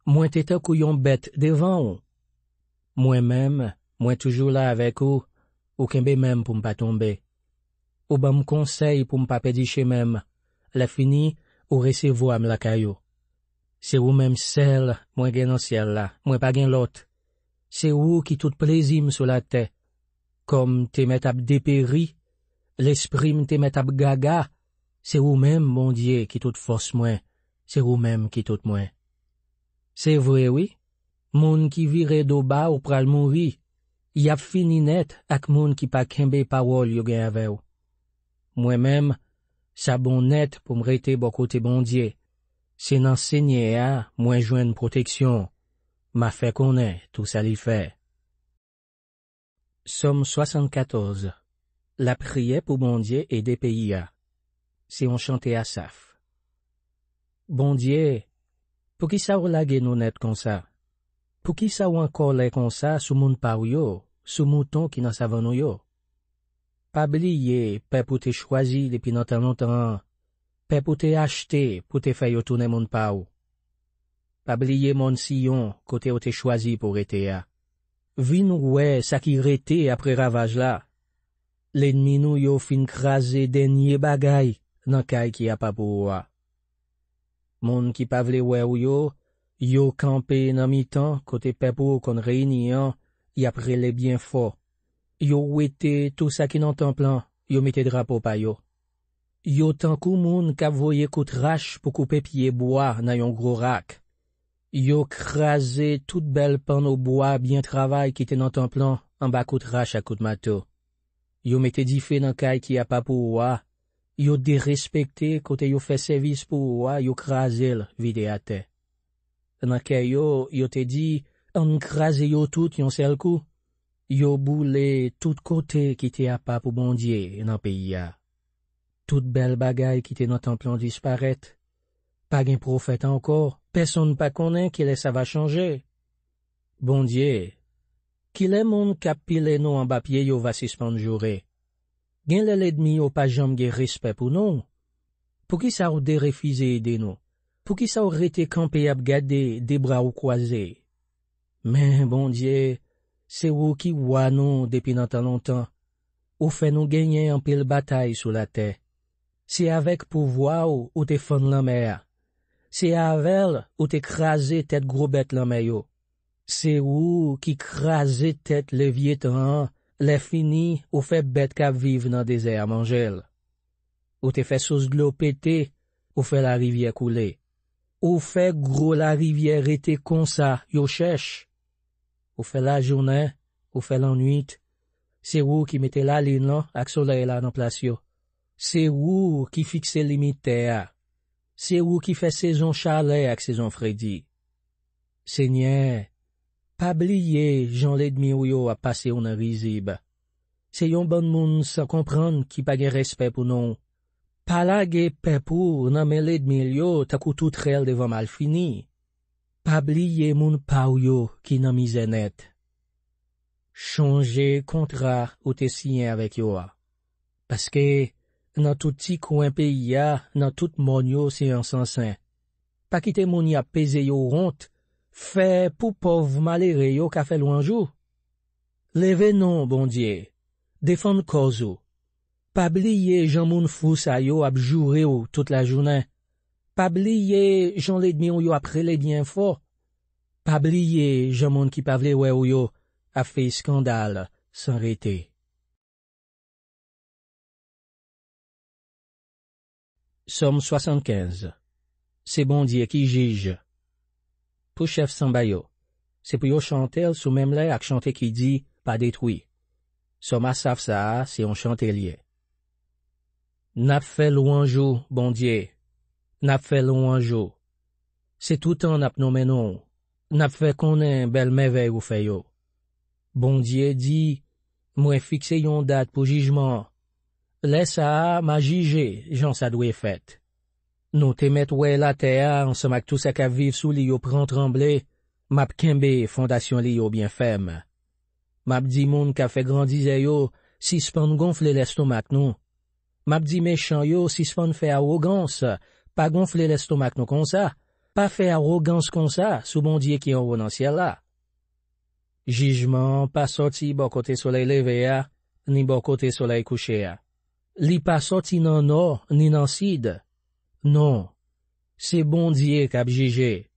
Moi te tant kou yon bête devant ou. Moi-même, moi toujours là avec ou kembe même pour m'pas tomber. Ou ban m'conseil pour m'pas pédicher même. La fini, ou recevoir la caillou. C'est ou même celle, moi gen dans ciel là, moi pas gen l'autre. C'est ou qui tout plaisir sur la terre. Comme te met ap dépéri, L'esprit m'te met ap gaga, c'est ou même, bon Dieu, qui toute force moins, c'est ou même qui toute moins. C'est vrai, oui, moun qui vire do bas ou pral mouri, y a fini net ak moun qui pa kembe parole yo gen ave ou. Moi-même, ça bon net pour m'rete bon côté bon Dieu. C'est nan Seigneur a, moi joine protection. M'a fait connaître tout ça li fait. Somme 74. La prière pour bon Dieu et des pays a. C'est on chanté Asaph. Bon Dieu, pour qui ça ou lage nous net comme ça? Pour qui ça ou encore lè comme ça sous moun pa ou yo, sous mouton qui nan savan nou yo? Pas bliye, pe pour te choisi depuis longtemps, pe pour te acheter, pour te faire yo tourner moun pa ou. Pas bliye mon sillon, côté ou te choisi pour rete a. Vin ouè, sa qui rete après ravage là. L'ennemi nou yo fin krasé denye bagay, nan kay ki a pa pou ou a. Moun ki pa vle wè ou yo campé nan mi-temps, côté pepou kon réunion, y apre les bien fort. Yo ouete tout ça qui nan tan plan, yo mette drapeau pa yo. Yo tankou moun kap voye kout rache pou couper pied bois nan yon gros rak. Yo krasé tout bel pan au bois bien travail qui te nan tan plan, en bas kout rache à kout mato. Yo mette di fe nan kay ki a pa pou oua. Yo dérespecté côté yo fait service pour oua, yo krasel vide a te. Nan kay yo te di, an krasé yo tout yon sel coup. Yo boule tout côté qui te a pas pour bon Dieu nan pays a. Tout bel bagay qui te nan tan plan disparaître. Pas gen prophète encore, personne pas connaît que ça va changer. Bon Dieu, qui les moun kap pile nou en bas pied yo va suspendre juré. Gen l'ennemi yo pas jam gen respect pour nous. Pour qui ça ou de refuser aider nous? Pour qui ça ou rete campé ap gade des bras ou croisés? Mais bon Dieu, c'est ou qui wa nous depuis nan tan longtemps. Ou fait nous gagner en pile bataille sous la terre. C'est avec pouvoir ou te fon la mer. C'est avec ou te krasé tête gros bête la mer yo. C'est ou qui krasé tête Léviathan, les fini ou fait bête k'ap vive dans désert mangel. Ou te fait sauce de l'eau pété, ou fait la rivière couler. Ou fait gros la rivière était comme ça, yo chèche. Ou fait la journée, ou fait la nuit. C'est ou qui mette la ligne là, ak soleil là dans place yo. C'est ou qui fixe limite terre. C'est ou qui fait saison chalet ak saison frédi. Seigneur, pas blier, Jean l'ennemi ou yo a passé on risible. C'est yon bon moun sans comprendre qui pa gen respect pour nous. Pas la ge pepou nan men l'ennemi yo takou tout rel devant mal fini. Pas blier moun pa ou yo qui nan misè net. Changer contrat ou te signé avec yo a. Parce que dans tout petit coin pays a, dans tout mon yo c'est un sansin. Pas quitter moun y a pesé yo honte. Fait pour pauvre malheureux yo ka fait louanjou. Leve non, bon Dieu. Défendre cause ou. Pas blier Jean moun fou sa yo ap joure ou toute la journée. Pas blier Jean l'ennemi ou yo après les bien fort. Pas blier Jean moun qui pa vle wè ou yo a fait scandale sans rete. Somme 75. C'est bon Dieu qui juge. Pour chef Sambayo, c'est pour yo chanter sous même l'air ak chanter qui dit pas détruit. Somme Asaph ça, c'est on chanter lié. N'a fait louanjou, bon Dieu. N'a fait louanjou. C'est tout temps n'a nommé non. N'a fait connaît belle merveille ou fait yo. Bon Dieu dit, moi fixé yon date pour jugement. Laisse à m'a jugé, j'en ça doit fait. Nous te met ouais la terre, ensemble avec tout ça qui vive sous li yo prend trembler, m'a kembe fondation li yo bien ferme. M'a dit moun ka fait grandir yo, si span gonfler l'estomac nous. M'a dit méchant yo, si span fait arrogance, pas gonfler l'estomac nous comme ça, pas fait arrogance comme ça, sous bon Dieu qui en haut dans le ciel là. Jugement pas sorti bon côté soleil levé a, ni bon côté soleil couché a. Li pas sorti nan nord, ni nan sud. Non, c'est bon Dieu k'ap jige.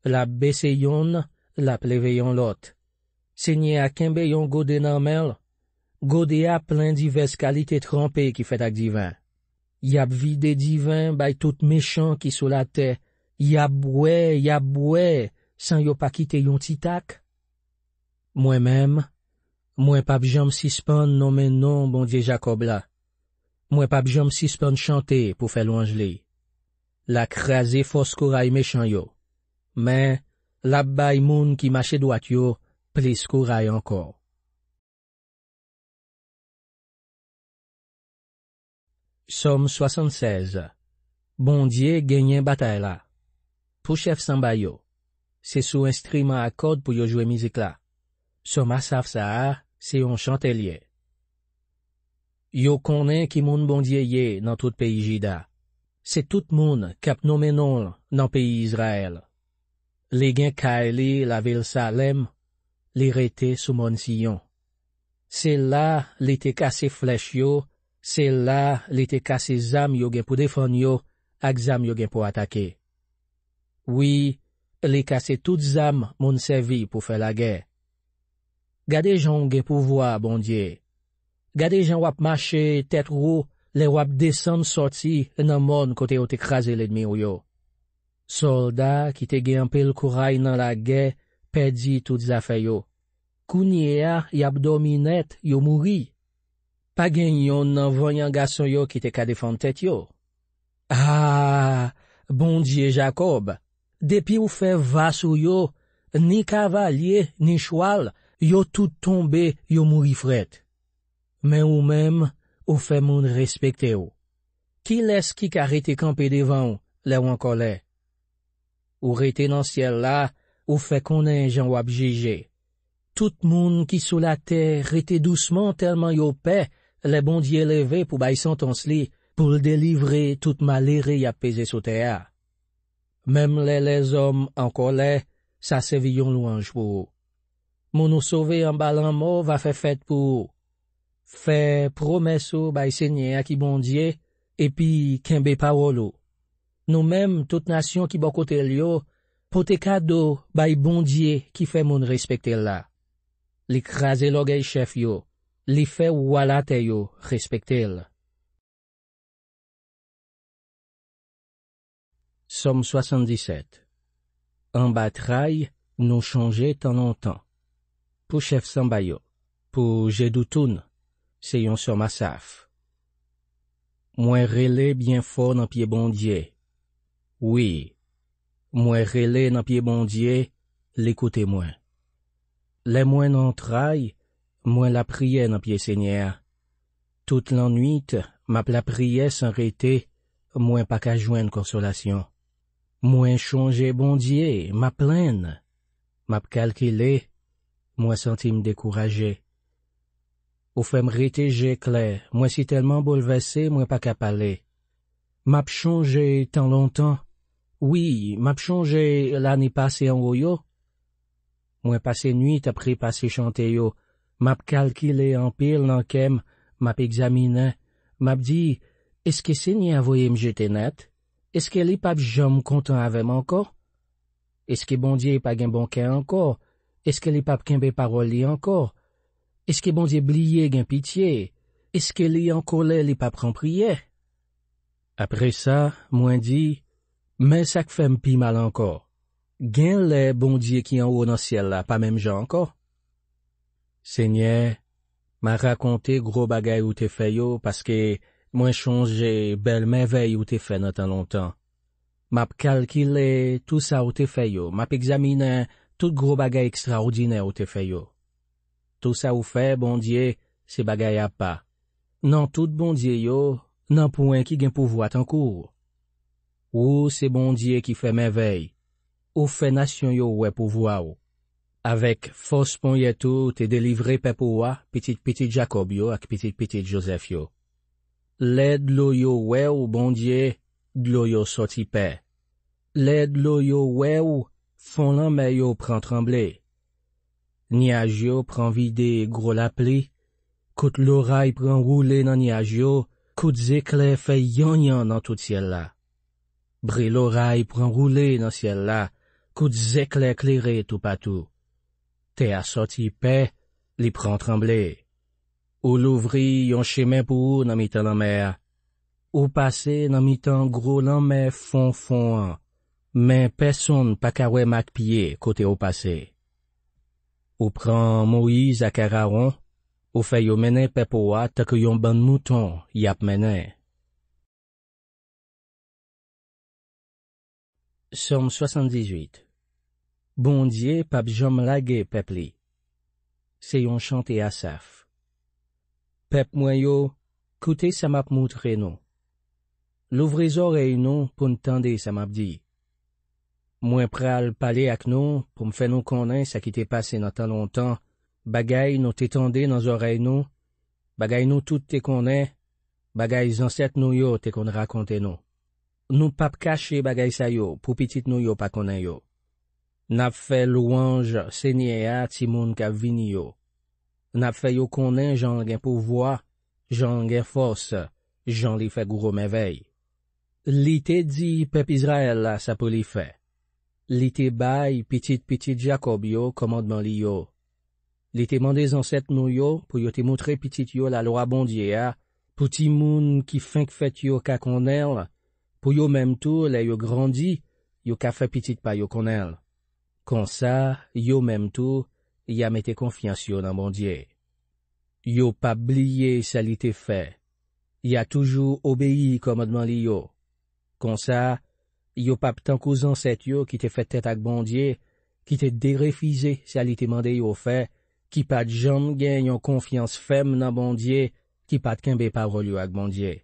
La baisse yon, la pleve yon lot. Seigneur a kembe yon gode nan mel. Gode a plein diverses qualités trempées qui fait ak divin. Y a vide divin bay tout méchant qui sous la terre. Y a boué, sans yo pas quitter yon titak. Moi-même, moi pas jam suspend nommer non bon Dieu Jacob là. Moi pas jam suspend chanter pour faire louange li. La crasé fos courail méchant yo. Mais la bay moun qui marche droit yo, plus courail encore. Somme 76. Bon Dieu gagne bataille là. Pour chef samba yo. C'est sous instrument à corde pour yo jouer musique là. Somme asaf ça, c'est un chantelier. Yo connaît qui moun bon Dieu yé dans tout pays Jida. C'est tout moun k'ap nommé non dans pays Israël. Les gen Kaeli la ville Salem, les rete sous mon sillon. C'est là les te cassé flèche yo, c'est là les te cassé zam yo gen pour défendre yo, ak zam yo gen pour attaquer. Oui, les cassé toutes zam moun servi pour faire la guerre. Gade jan gen pouvoir, bon Dieu. Gade jan wap marcher tête roue, les wap descend sorti nan mon côté ou t'écraser l'ennemi ou yo. Soldat qui te gen pile courage dans la guerre, perdi toutes affaires yo. Kounye a, yap dominet, yo mouri. Pa gen yon nan voyan garçon yo qui te ka défendre tête yo. Ah, bon Dieu Jacob, depuis ou fait vas ou yo, ni cavalier, ni cheval, yo tout tombé, yo mouri fret. Mais ou même, ou fait moun respecter ou. Qui laisse qui ka rete campé devant ou, le ou en colère? Ou rete dans ciel là, ou fait konnen jan wap jige. Tout moun qui sous la terre rete doucement tellement yo paix, le bon Dieu levé pour bay sentence li, pour le délivrer tout malheureux y a pesé sous terre. Même les hommes en colère, ça servi yon louange pour ou. Moun ou sauvé en balan mort va faire fête pour ou. Fait promesse ou bay Seigneur à qui bon Dieu, et puis kembe parole ou. Nous-mêmes, toute nation qui bon côté lio, pote cadeau bay bon Dieu qui fait moun respecter là. L'écraser l'orgueil chef yo, li fait wala te yo respecter l. Somme 77. En bataille, nous changer tant longtemps. Pour chef Sambayo, pour Jedoutoun, c'est yon somme asaf. Moi relais bien fort dans pied bon Dieu. Oui, moi relais dans pied bon Dieu, l'écoutez-moi. Les moins n'entraille, moi la prière dans pied Seigneur. Toute l'ennui, m'a la prière sans arrêter, moi pas qu'à joindre consolation. Moi changer bon Dieu, m'a plaine. M'a calculé, moi senti me décourager. Ou fait me rétéger clair, moi si tellement bouleversé, moi pas qu'à parler. M'a changé tant longtemps. Oui, m'a changé l'année passée en Oyo. Moi passé nuit après passé chanter yo. M'a calculé en pile dans kem, m'a examiné. M'a dit, est-ce que Seigneur voyait me jeter net? Est-ce que les papes jamais content avec moi encore? Est-ce que bon Dieu pas gain bon cœur encore? Est-ce que les papes kembe parole encore? Est-ce que bon Dieu blié gain pitié? Est-ce que les en colère les papes en prière? Après ça, moi dit, mais ça fait m'pi mal encore. Gain les bon Dieu qui en haut dans ciel là, pas même gens encore. Seigneur, m'a raconté gros bagay ou te fait yo parce que moi changé belle merveille ou te fait dans tant longtemps. M'a calculé tout ça ou te fait yo, m'a examiné tout gros bagay extraordinaire ou te fait yo. Tout ça ou fait, bon Dieu, c'est bagay à pas. Non tout bon Dieu yo, non point qui gen pouvoir en cours. Ou c'est bon Dieu qui fait merveille. Ou fait nation yo ouais pouvoir ou. Avec force pon yetou te délivré pepoua, petit Jacob yo ak petit Joseph yo. L'aide lo yo ouais ou bon Dieu, d'lo yo sorti paix. L'aide lo yo ouais ou, fon l'anme yo prend trembler. Niage yo prend vide gros la pli, kout l'oreille prend rouler dans niage yo, kout éclair fait yon dans tout ciel là. Brille l'oreille prend rouler dans ciel là, kout éclair éclairé tout partout. Te a sorti paix, li prend trembler. Ou l'ouvri yon chemin pour ou nan mitan la mer. Ou passe nan mitan gros lan mer fon, mais personne pa kawe mak pied côté ou passe. Ou prend Moïse ak Aaron, ou fait yo mene pepoa ta que yon ban mouton yap mene. Somme 78. Bon Dieu pap jom lage pepli. Se yon chante Asaf. Pep mwen yo, koute sa map moutre nou. Louvre zorey nou pou n'tande sa map di. Mwen pral pale ak nou pou m'fè nou konnen sa ki te pase nan tan lontan, bagay nou te tende nan zorey nou, bagay nou tout te konnen, bagay zanset nou yo te kon rakonte nou. Nou pap kache bagay sa yo pou pitit nou yo pa konnen yo. Nap fè louange senye a ti moun ka vini yo. Nap fè yo konnen jan gen pouvoi, jan gen fos, jan li fè gros merveille. Li te di pep Israël la sa pou li fè. Li te bay pitit Jacob yo commandement li yo. Li te mande zanset nou yo pou yo te montre pitit yo la loi bondye a, pou ti moun ki fink fèt yo ka konel, pou yo même tout le yo grandi, yo ka fè pitit pa yo konel. Kon sa, yo même tout, ya mette confiance yo nan bondye. Yo pa bliye sa li te fè. Ya toujours obéi commandement li yo. Kon sa, yo pa ptankou zanset yo ki te fè tèt ak bondye, ki te derefize sa li te mande yo fè, ki pat jam gen yon confiance fem nan bondye, ki pat kenbe parol yo ak bondye.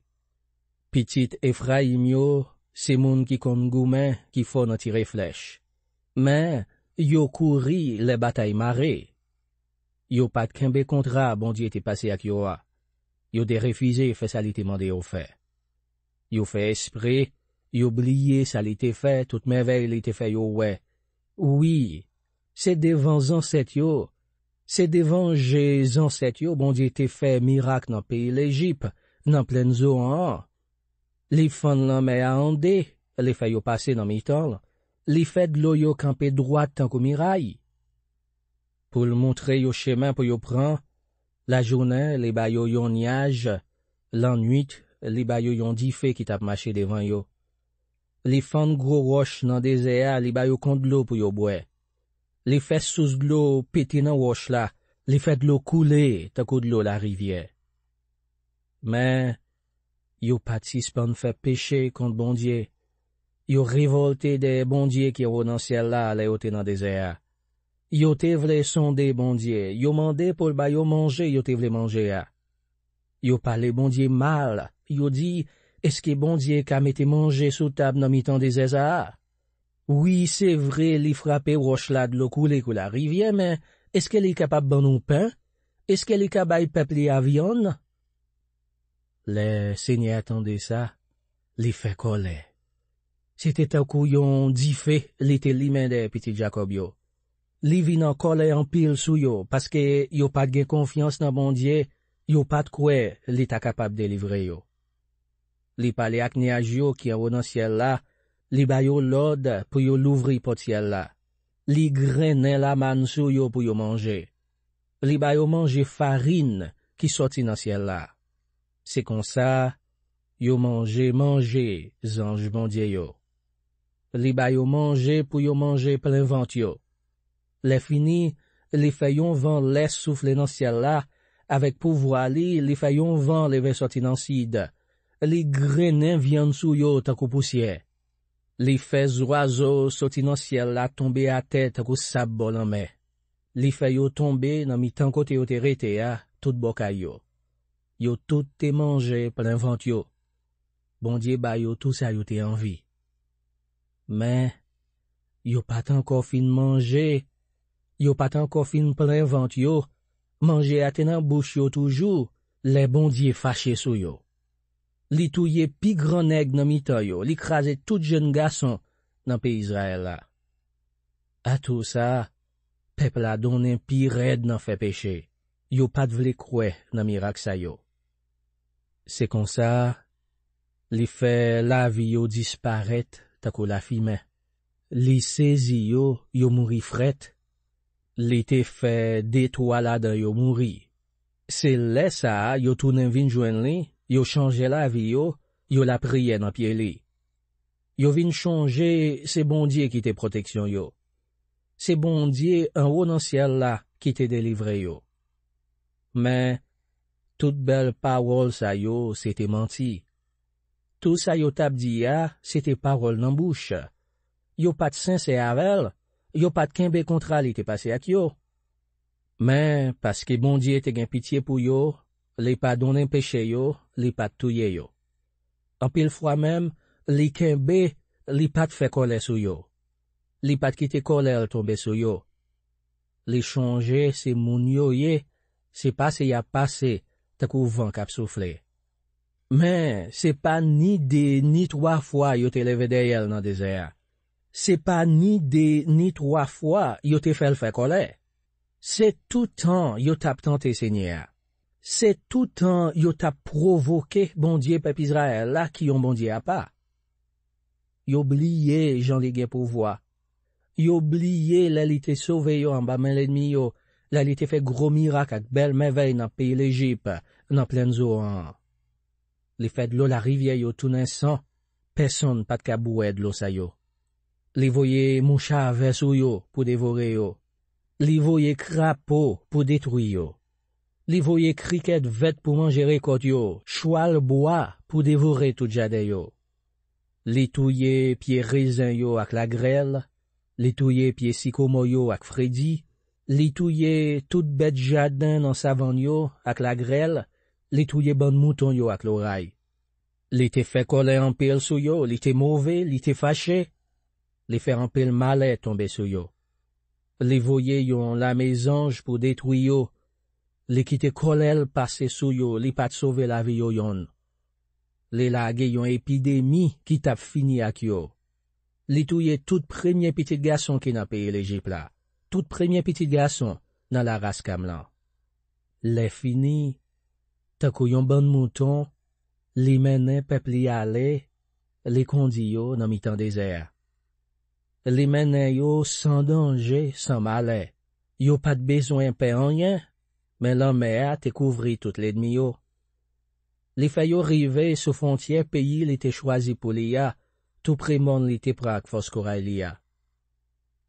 Pitit Efraim yo, se moun ki kon goumen ki fò nan tire flèche. Men, yo kouri le batay mare. Yo pat kenbe kontra bondye te pase ak yo a. Yo de refize fè sa li te mande yo fè. Yo fè esprit, yo bliye sa li te fè, tout merveille li te fè yo wè. Oui, se devan zanset yo, se devan je zanset yo, bondye te fè mirak nan peyi l'Egypte, nan plen zo an. Li fan lan me a ande, li fè yo pase nan mitan, li fè d'lo yo kampe droit tankou miray. Pou l'montre yo chemin pou yo pran, la jounen li ba yo yon niage, lan nuit li ba yo yon dife ki tap mache devan yo. Li fan gros roche nan désert, li ba yo kont d'lo pou yo bwe. Li fè sous d'lo pété nan roche la, li fè d'lo koule takou d'lo la rivière. Men, yo patispan fè péché kont bondye. Yo révolte de bondye ki ro nan ciel la le yo te nan désert. Yo te vle sonde bondye, yo mande pou l'ba yo manje, yo te vle manje a. Yo pale bondye mal, yo di, eske bondye ka mette manje sou tab nan mitan de zeza? Oui, c'est vrai, li frappe roche la de l'eau coule kou la rivière, mais est-ce qu'elle est capable ban nou pain? Est-ce qu'elle est capable peuple à viande? Le Seigneur attendait ça, li fait colère. C'était un couillon diffé, li te li men de petit Jacob yo. Li vin en colère en pile sou yo, parce que yo pas gen confiance dans bondye, yo pas de kwe li ta capable de livrer yo. Li pale ak niaj yo ki an nan ciel la, li ba yo l'ode pou yo l'ouvri pot ciel la. Li grenen la man sou yo pou yo manje. Li ba yo manje farine ki sorti nan ciel la. C'est kon sa, yo manje zanj bondye yo. Li ba yo manje pou yo manje plein vent yo. Le fini, li fè yon vent les souffle nan ciel la, avec pouvoir li fè yon vent leve sorti nan sid. Li grenen viande sou yo takou poussière. Li fè oiseau sorti nan ciel la tombe a tête takou sab bol an mer. Li fè yo tombe nan mi tan kote yo te rete a, tout bokay yo. Yo tout te manje plein vent yo. Bondye ba yo tout sa yo te envie. Men, yo pat anko fin manje, yo pat anko fin plein vent yo, manje a tenan bouche yo toujou, le bondye fache sou yo. Li touye pi gran nèg nan mitan yo, li krase tout jeune garçon nan pays Israël la. A tout ça, peuple la donnen pi red nan fait péché. Yo pat vle kwe nan mirak sa yo. C'est kon sa, li fait la vie yo disparaît takou la fime. Li sezi yo, yo mouri fret. Li te fait détoilade yo mouri. C'est là ça, yo tourne vin joindre li, yo changé la vie yo la prière dans pied li. Yo vin changer, c'est bon Dieu qui te protection yo. C'est bon Dieu en haut dans ciel là qui te délivré yo. Mais toute belle parole ça yo, c'était menti. Tout ça yo tap di ya, c'était parole dans bouche. Yo pas de sincère avec, yo pas de kembe kontra li te passé ak yo. Mais parce que bon Dieu te gen pitié pour yo, li pas donné péché yo, li pas touye yo. En pile fois même, li kembe, li pas fait colère sou yo. Li pas kite colère tomber sou yo. Li changer c'est moun yo ye, c'est passé y a passé, ta kou vent k'ap soufflé. Mais c'est pas ni deux ni trois fois yo te levé derrière dans désert. C'est pas ni deux ni trois fois yo te fait colère. C'est tout temps yo tap tenté Seigneur. C'est tout temps yo tap provoqué bon Dieu peuple Israël là qui ont bon Dieu à pas. Yo oublié Jean li gen pouvoir. Yo oublié la li te sauvé yo en bas main l'ennemi yo, la li te fait gros miracle avec belle merveille dans pays l'Égypte, dans pleine zone. Li fait de l'eau la rivière yo tout naissant, personne pas de kaboué de l'eau sa yo. Li voye moucha vers yo pour dévorer yo. Li voye crapaud pour détruire yo. Li voye criquet vête pour manger récolte yo, choual bois pour dévorer tout jardin yo. Li touye pied raisin yo ak la grêle, li touye pied sycomore yo ak Freddy, li touye tout bête jardin dans savane yo ak la grêle, li touye ban mouton yo ak l'oreille. Li te fait colère en pile sou yo, li te mauvais, li te fâché, li fait en pile malais tomber sou yo. Li voye yon la mésange pour détruire yo, li kite colère passer sou yo, li pat sauver la vie yo yon. Li lage yon épidémie qui tap fini ak yo. Li touye tout premier petit garçon qui n'a payé l'Égypte là, tout premier petit garçon dans la race Kamlan. Les fini, takou yon ban mouton, li mène peuple li ale, li kondi yo dans mi-temps désert. Li mène yo sans danger, sans malais. Yo pas de besoin paix en rien, mais l'homme a te couvri tout l'ennemi yo. Li fait yo rive sous frontière pays li te choisi pour l'IA, tout près monde li te prak fos koray l'IA.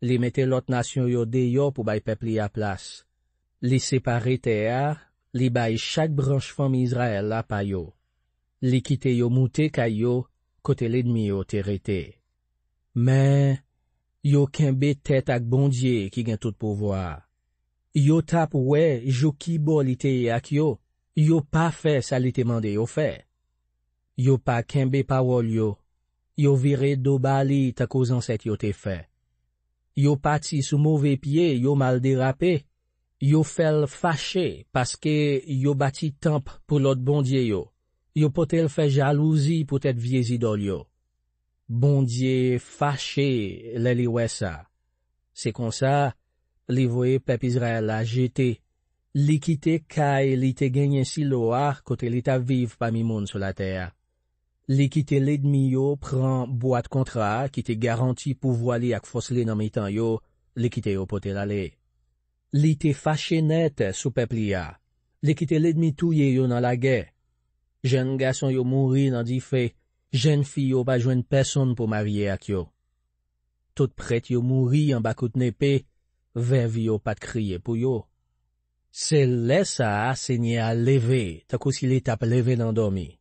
Li mette l'autre nation yo de yo pour bay peuple li a place. Li séparé te a, li bay chaque branche famille Israël la pa yo. Li kite yo moute kay yo, côté l'ennemi yo te rete. Mais, yo kembe tête ak bon Dieu qui gen tout pouvoir. Yo tap ouais, jo ki bo li te ak yo, yo pa fait ça li te mande yo fait. Yo pa kembe parole yo vire do bali ta cause ancêtre yo te fait. Yo pati sous mauvais pied, yo mal dérapé, yo fel fâché parce que yo bâti temple pour l'autre bon Dieu yo. Yo potel fait jalousie pour tête vieux idole yo. Bon Dieu fâché li wè ça. C'est comme ça, li voye peuple Israël la jeté. Li kite kay li te genyen silo a kote li ta vive parmi moun sur la terre. Li kite l'ennemi yo prend boîte contrat qui te garanti pouvoir li ak fos li nan mitan yo, li kite yo potel ale. Li te fâché net sou peuple ya. Li kite l'ennemi touye yo nan la guerre. Jeune garçon yo mouri nan di fe, jeune fille yo pa jwenn personne pour marier ak yo. Tout prête yo mouri en bakout nepe, veuve yo pat kriye pou yo. C'est là ça Seigneur a levé, takou si li tap levé nan dormi.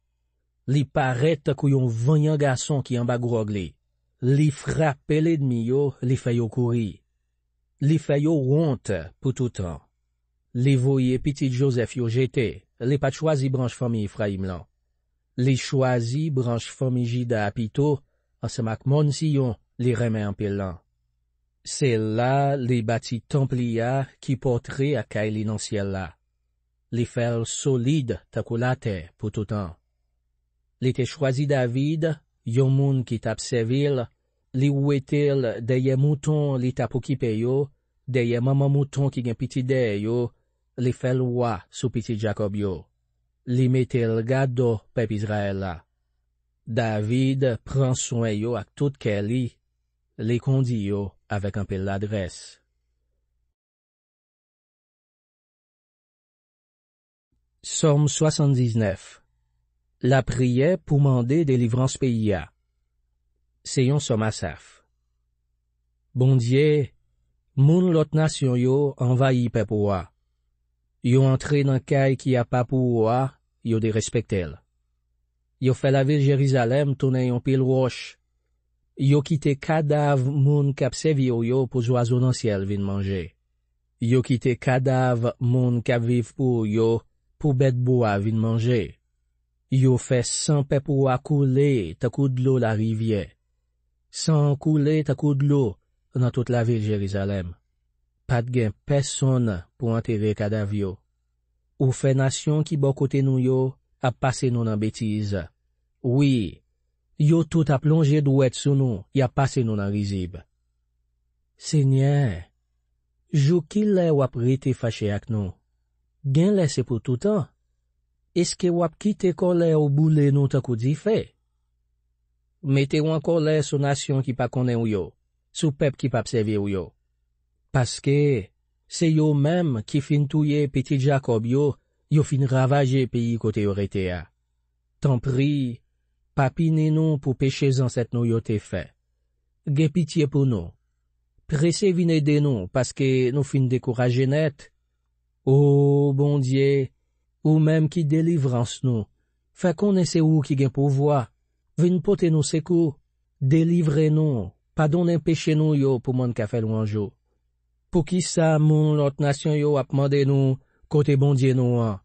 Li paraît takou yon vanyan garçon qui en bas grog li. Li frappe l'ennemi yo, li fè yo kouri. Li fè yo honte pour tout temps. Li voye petit Joseph yo jeté, li pat choisi branche famille Ephraim lan. Li choisi branche famille Juda apito, ensemble ak mon Sion, li remet en pile lan. C'est là li bâti templia qui porterait à kay li nan ciel la. Li fel solide takou la terre pour tout temps. Li te choisi David, yon moun qui tap servil, li ouetel deye mouton li tap okipe yo, deye maman mouton qui gen piti de yo, li fel roi sou piti Jacob yo. Li metel gado pep Israël la. David prend soin yo ak tout ke li kondi yo avec un peu l'adresse. Somme 79. La prière pour demander délivrance pays a. C'est yon somme Asaph. Bon Dieu, moun lot nation yo envahi peuple wa. Yo entré dans kay qui a pas pour wa, yo de respectel. Yo fait la ville Jérusalem tourner yon pile roche. Yo quitté cadavre moun k'ap servi yo pour oiseau dans ciel vin manger. Yo quitté cadavre moun k'ap viv pour yo pour bête bois vin manger. Yo fait 100 peuple wa couler ta coup de l'eau la rivière. 100 couler ta coup de l'eau dans toute la ville Jérusalem. Pas de gain personne pour enterrer cadavre yo. Ou fait nation qui bon côté nous yo a passé nous dans bêtise. Oui, yo tout a plongé douette sous nous, y a passé nous dans rizib. Seigneur, jou ki lè wap rete fâché ak nous. Gen laissé pour tout temps. Est-ce que wap kite colère ou boule nous ta kou di fait? Mettez ou en colère sous nation qui pa konnen ou yo, sous peuple qui pa observer ou yo. Parce que c'est yo même qui fin touye petit Jacob yo fin ravager pays côté yo rete a. Tant prie, papine nous pour pécher ancêtre nous yo te fait. Gen pitié pour nous. Pressez vin aider nous parce que nous fin décourager net. Oh bon Dieu, ou même qui délivrance nous. Fait connaissez ou qui gen pouvoir. Vin pote nous secours. Délivrez nous. Pardonnez péché nous yo pour moun ka fait louange. Pour qui ça moun l'autre nation yo ap mande nous côté bon Dieu nous an.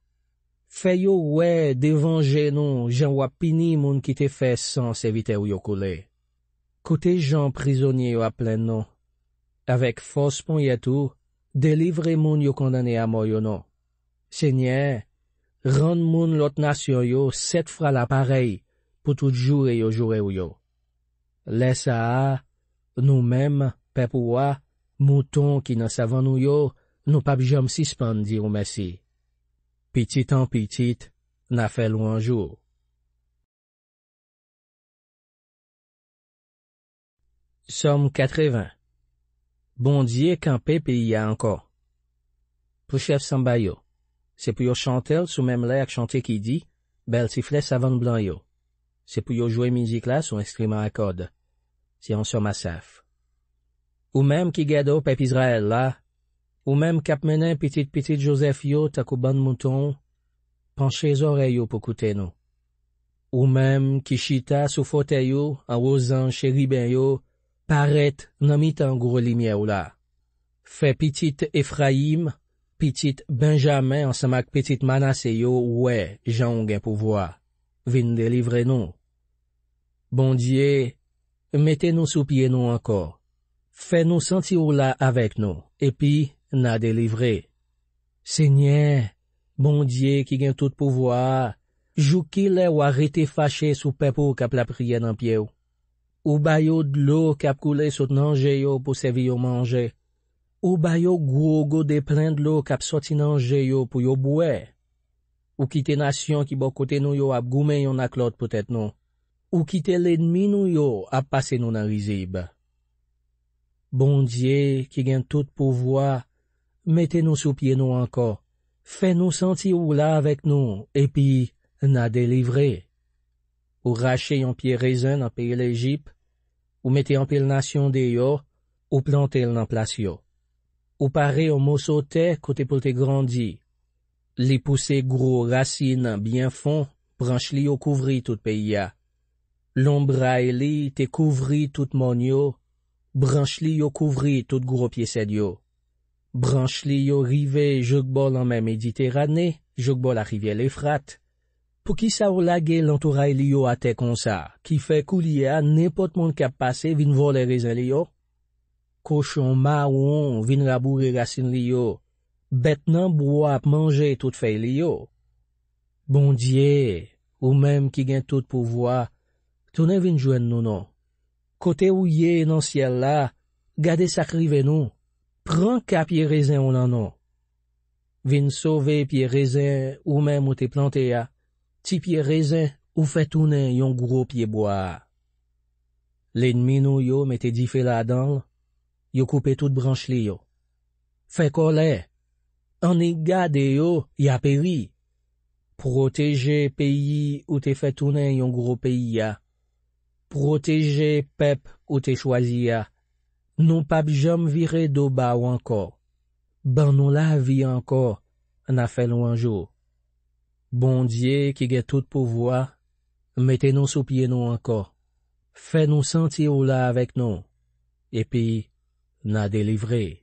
Fait yo ouais dévenger nous, Jean wap pini moun qui te fait sans serviteur yo coulé. Côté Jean prisonnier yo ap plein non. Avec force pon tout, délivrez moun yo condamné à mort yo non. Seigneur, rend moun l'autre nation yo 7 fois la pareil pour tout jour et yo jour ou yo. Laisse à nous-mêmes, peuple wa, mouton qui n'en savant nous yo, nous pas jam suspend dire merci. Petit en petit, n'a fait louange. Somme 80. Bon Dieu campé pays a encore. Pour chef Samba yo. C'est pour yo chanter sous même l'air chanter qui dit, bel sifflet savant blanc yo. C'est pour yo jouer musique là sous instrument à cordes. C'est en somme Asaph. Ou même qui gado peuple Israël là, ou même cap menin petit Joseph yo ta kou ban mouton, penchez oreilles yo pour coûter nous. Ou même qui chita sous fauteuil yo, en rosan chérubin yo, paraît nan mitan gros lumière ou là. Fait petit Ephraim, petit Benjamin ensemble avec petit Manassé yo, ouais, Jean gen pouvoir. Vin délivrer nous. Bon Dieu, mettez-nous sous pied nous encore. Fais-nous sentir là avec nous, et puis, n'a délivré. Seigneur, bon Dieu qui gagne tout pouvoir, jou ki lè ou arrêté fâché sous peuple k'ap la prière dans pied ou bayo de l'eau k'ap coulé sous nanje yo pour servir yo manger, ou bayo gros de plein de l'eau k'ap sorti nanje yo pour yo boire, ou quitter nation qui bon côté nous yo ap goumen yon ak l'autre peut-être non, ou quitter l'ennemi nous yo ap passer nous dans rizib. Bon Dieu qui gagne tout pouvoir, mettez-nous sous pied nous encore, fais-nous sentir ou là avec nous, et puis, n'a délivré. Ou racher un pied raisin dans pays l'Égypte, ou mettez en pile nation de yo, ou planter dans place yo. Ou parer au morceau terre côté pour te grandi. Li pousser gros racines bien fond, branche li yo couvri tout pays ya. L'ombraille li te couvri tout mon yo, branche li yo couvri tout gros pied sed yo. Branche li yo rive jogbol en même Méditerranée, jogbol la rivière l'Euphrate. Pour qui ça ou lage l'entouraille li yo à te comme ça, qui fait coulier à n'importe monde qui a passé vin voler raisin li yo. Cochon marron vin rabourer racine li yo. Bête nan bois manger toute feuille li yo. Bon Dieu, ou même qui gagne tout pouvoir, tourne vin joindre nous non. Côté où yé dans ciel là, gardez ça krive nous. Prends cap pied raisin ou nan non. Vin sauver pied raisin ou même ou te planté ya. Ti pied raisin ou fait tourner yon gros pied bois. L'ennemi nou yo mette di fè la dan, yo coupe toute branche li yo. Fait colère. En y gade yo, y a péri. Protéger pays où t'es fait tourner yon gros pays ya. Protéger peuple où t'es choisi ya. Non pas jam virer d'au bas ou encore. Ben nous la vie encore, en a fait un jour. Bon Dieu qui a tout pouvoir, mettez-nous sous pied nous encore. Fais-nous sentir là avec nous. Et puis, n'a délivré.